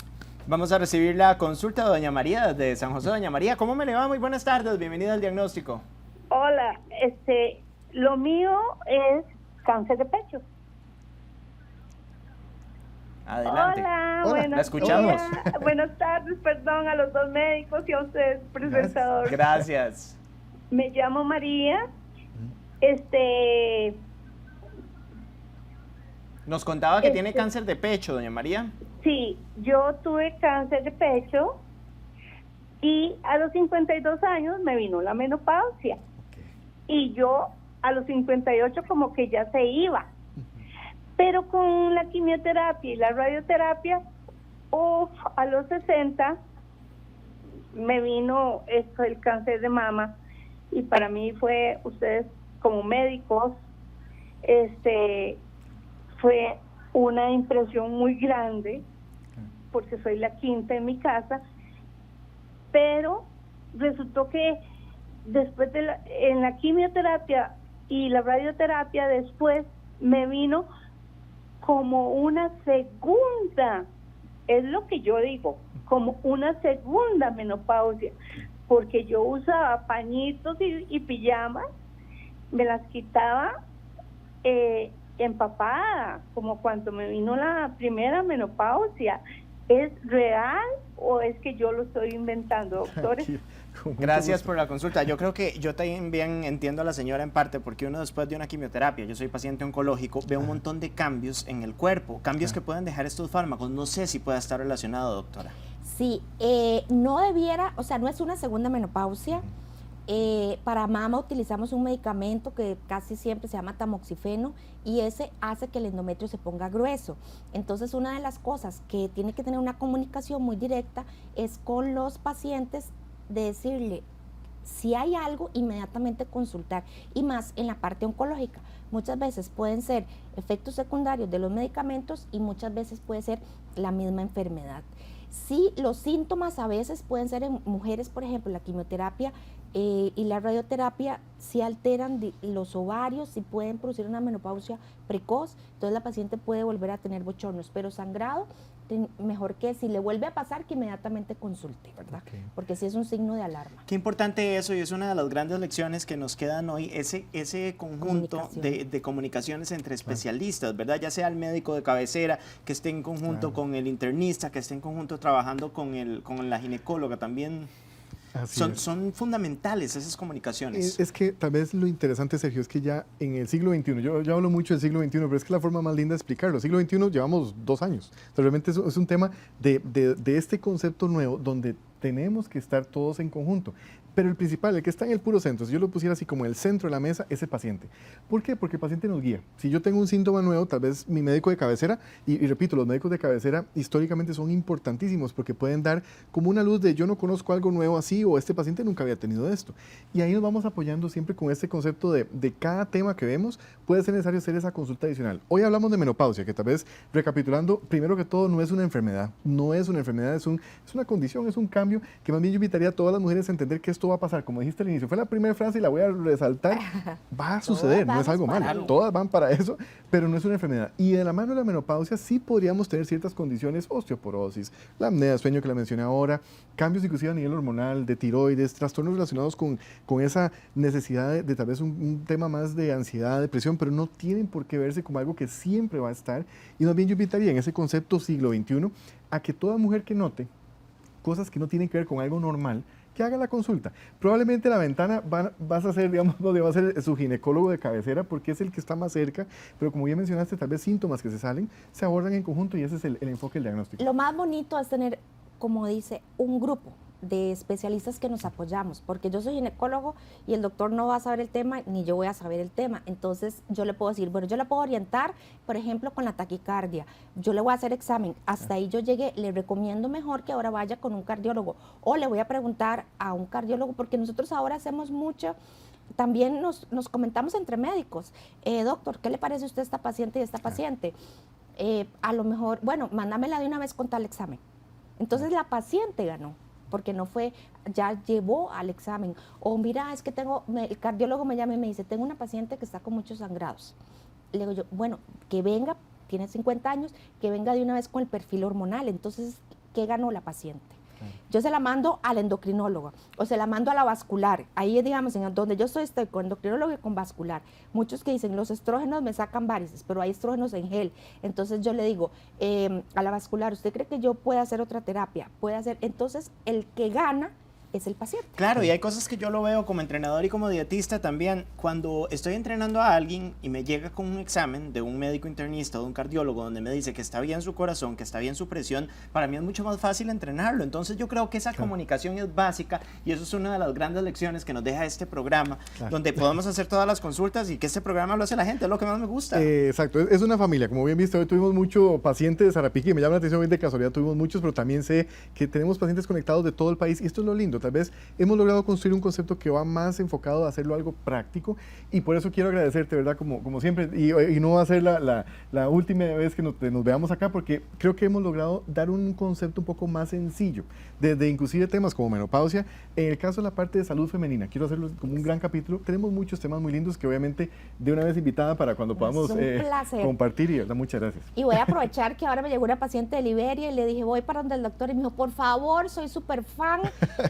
Vamos a recibir la consulta de doña María desde San José. Doña María, ¿cómo me le va? Muy buenas tardes, bienvenida al diagnóstico. Hola, lo mío es cáncer de pecho. Adelante. Hola, la escuchamos. Buenas tardes, perdón a los dos médicos y a usted, presentador. Gracias. Me llamo María. Nos contaba que tiene cáncer de pecho, doña María. Sí, yo tuve cáncer de pecho y a los 52 años me vino la menopausia. Y yo a los 58 como que ya se iba. Pero con la quimioterapia y la radioterapia, a los 60 me vino el cáncer de mama. Y para mí fue, ustedes como médicos, fue una impresión muy grande, porque soy la quinta en mi casa, pero resultó que después en la quimioterapia y la radioterapia después me vino como una segunda, es lo que yo digo, como una segunda menopausia, porque yo usaba pañitos y pijamas, me las quitaba empapada, como cuando me vino la primera menopausia. ¿Es real o es que yo lo estoy inventando, doctores? Gracias por la consulta. Yo creo que yo también entiendo a la señora en parte, porque uno después de una quimioterapia, yo soy paciente oncológico, ve un montón de cambios en el cuerpo, cambios que pueden dejar estos fármacos. No sé si pueda estar relacionado, doctora. Sí, no debiera, o sea, no es una segunda menopausia. Para mama utilizamos un medicamento que casi siempre se llama tamoxifeno y ese hace que el endometrio se ponga grueso. Entonces, una de las cosas que tiene que tener una comunicación muy directa es con los pacientes de decirle, Si hay algo, inmediatamente consultar, y más en la parte oncológica. Muchas veces pueden ser efectos secundarios de los medicamentos y muchas veces puede ser la misma enfermedad. Sí, los síntomas a veces pueden ser en mujeres, por ejemplo, la quimioterapia y la radioterapia sí alteran los ovarios, sí pueden producir una menopausia precoz, entonces la paciente puede volver a tener bochornos, pero sangrado, mejor que si le vuelve a pasar que inmediatamente consulte, ¿verdad? Okay. Porque sí es un signo de alarma. Qué importante eso, y es una de las grandes lecciones que nos quedan hoy, ese conjunto de comunicaciones entre especialistas, ¿verdad? Ya sea el médico de cabecera, que esté en conjunto con el internista, que esté en conjunto trabajando con la ginecóloga también. Son fundamentales esas comunicaciones. Es que tal vez lo interesante, Sergio, es que ya en el siglo XXI, yo hablo mucho del siglo XXI, pero es que la forma más linda de explicarlo, el siglo XXI llevamos 2 años. Entonces, realmente es un tema de este concepto nuevo donde tenemos que estar todos en conjunto. Pero el principal, el que está en el puro centro, si yo lo pusiera así como el centro de la mesa, es el paciente. ¿Por qué? Porque el paciente nos guía. Si yo tengo un síntoma nuevo, tal vez mi médico de cabecera, y repito, los médicos de cabecera históricamente son importantísimos porque pueden dar como una luz de yo no conozco algo nuevo así o este paciente nunca había tenido esto. Y ahí nos vamos apoyando siempre con este concepto de cada tema que vemos, puede ser necesario hacer esa consulta adicional. Hoy hablamos de menopausia, que tal vez, recapitulando, primero que todo, no es una enfermedad, es una condición, es un cambio que más bien yo invitaría a todas las mujeres a entender que esto va a pasar, como dijiste al inicio, fue la primera frase y la voy a resaltar, va a suceder, no es algo malo, todas van para eso, pero no es una enfermedad. Y de la mano de la menopausia sí podríamos tener ciertas condiciones, osteoporosis, la apnea de sueño que la mencioné ahora, cambios inclusive a nivel hormonal, de tiroides, trastornos relacionados con esa necesidad de tal vez un tema más de ansiedad, depresión, pero no tienen por qué verse como algo que siempre va a estar. Y más bien yo invitaría en ese concepto siglo XXI a que toda mujer que note cosas que no tienen que ver con algo normal, que haga la consulta. Probablemente la ventana vas a ser, digamos, donde va a ser su ginecólogo de cabecera porque es el que está más cerca, pero como ya mencionaste, tal vez síntomas que se salen, se abordan en conjunto y ese es el enfoque del diagnóstico. Lo más bonito es tener, como dice, un grupo de especialistas que nos apoyamos, porque yo soy ginecólogo y el doctor no va a saber el tema, ni yo voy a saber el tema, entonces yo le puedo decir, bueno, yo le puedo orientar, por ejemplo, con la taquicardia, yo le voy a hacer examen, hasta ahí yo llegué, le recomiendo mejor que ahora vaya con un cardiólogo, o le voy a preguntar a un cardiólogo, porque nosotros ahora hacemos mucho, también nos comentamos entre médicos, doctor, ¿qué le parece a usted a esta paciente y a esta paciente? A lo mejor, bueno, mándamela de una vez con tal examen. Entonces la paciente ganó, porque no fue, ya llevó al examen. O mira, es que el cardiólogo me llama y me dice, tengo una paciente que está con muchos sangrados. Le digo yo, bueno, que venga, tiene 50 años, que venga de una vez con el perfil hormonal. Entonces, ¿qué ganó la paciente? Yo se la mando al endocrinólogo o se la mando a la vascular. Ahí, digamos, en donde yo estoy con endocrinólogo y con vascular. Muchos que dicen, los estrógenos me sacan varices, pero hay estrógenos en gel. Entonces yo le digo a la vascular, ¿usted cree que yo pueda hacer otra terapia? Puede hacer. Entonces, el que gana es el paciente. Claro, y hay cosas que yo lo veo como entrenador y como dietista también. Cuando estoy entrenando a alguien y me llega con un examen de un médico internista o de un cardiólogo donde me dice que está bien su corazón, que está bien su presión, para mí es mucho más fácil entrenarlo. Entonces yo creo que esa comunicación es básica y eso es una de las grandes lecciones que nos deja este programa, donde podemos hacer todas las consultas y que este programa lo hace la gente, es lo que más me gusta. Exacto, es una familia. Como bien viste, hoy tuvimos muchos pacientes de Sarapiquí, me llama la atención, hoy de casualidad tuvimos muchos, pero también sé que tenemos pacientes conectados de todo el país y esto es lo lindo. Tal vez hemos logrado construir un concepto que va más enfocado a hacerlo algo práctico y por eso quiero agradecerte, ¿verdad? Como siempre, y no va a ser la última vez que nos veamos acá porque creo que hemos logrado dar un concepto un poco más sencillo, desde inclusive temas como menopausia. En el caso de la parte de salud femenina, quiero hacerlo como un gran capítulo. Tenemos muchos temas muy lindos que obviamente de una vez invitada para cuando podamos compartir y, ¿verdad? Muchas gracias. Y voy a aprovechar que ahora me llegó una paciente de Liberia y le dije, voy para donde el doctor y me dijo, por favor, soy súper fan,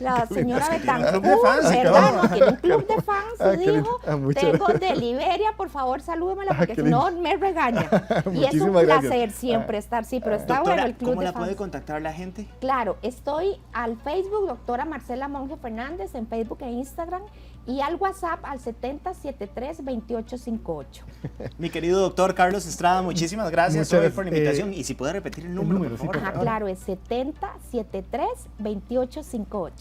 la señora Betancourt, ¿verdad? No, tiene un club de fans, dijo, tengo de Liberia, por favor, salúdemela porque si no me regaña. Y es un placer siempre estar, sí, pero está doctora, bueno el club de fans. ¿Cómo la puede contactar la gente? Claro, estoy al Facebook, doctora Marcela Monge Fernández, en Facebook e Instagram, y al WhatsApp al 7073-2858. Mi querido doctor Carlos Estrada, muchísimas gracias hoy por la invitación. Y si puede repetir el número, por favor. Ajá, claro, es 7073-2858.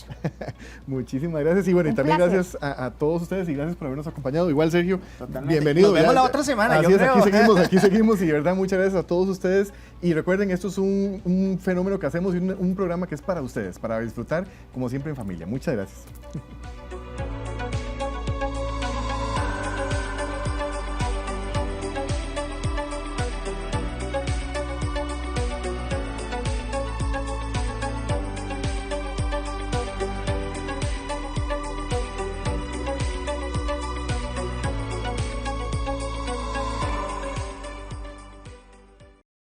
Muchísimas gracias y bueno, y también gracias a todos ustedes y gracias por habernos acompañado. Igual, Sergio, totalmente. Bienvenido. Nos vemos la otra semana, así yo es, creo. aquí seguimos y de verdad muchas gracias a todos ustedes y recuerden, esto es un fenómeno que hacemos y un programa que es para ustedes, para disfrutar como siempre en familia. Muchas gracias.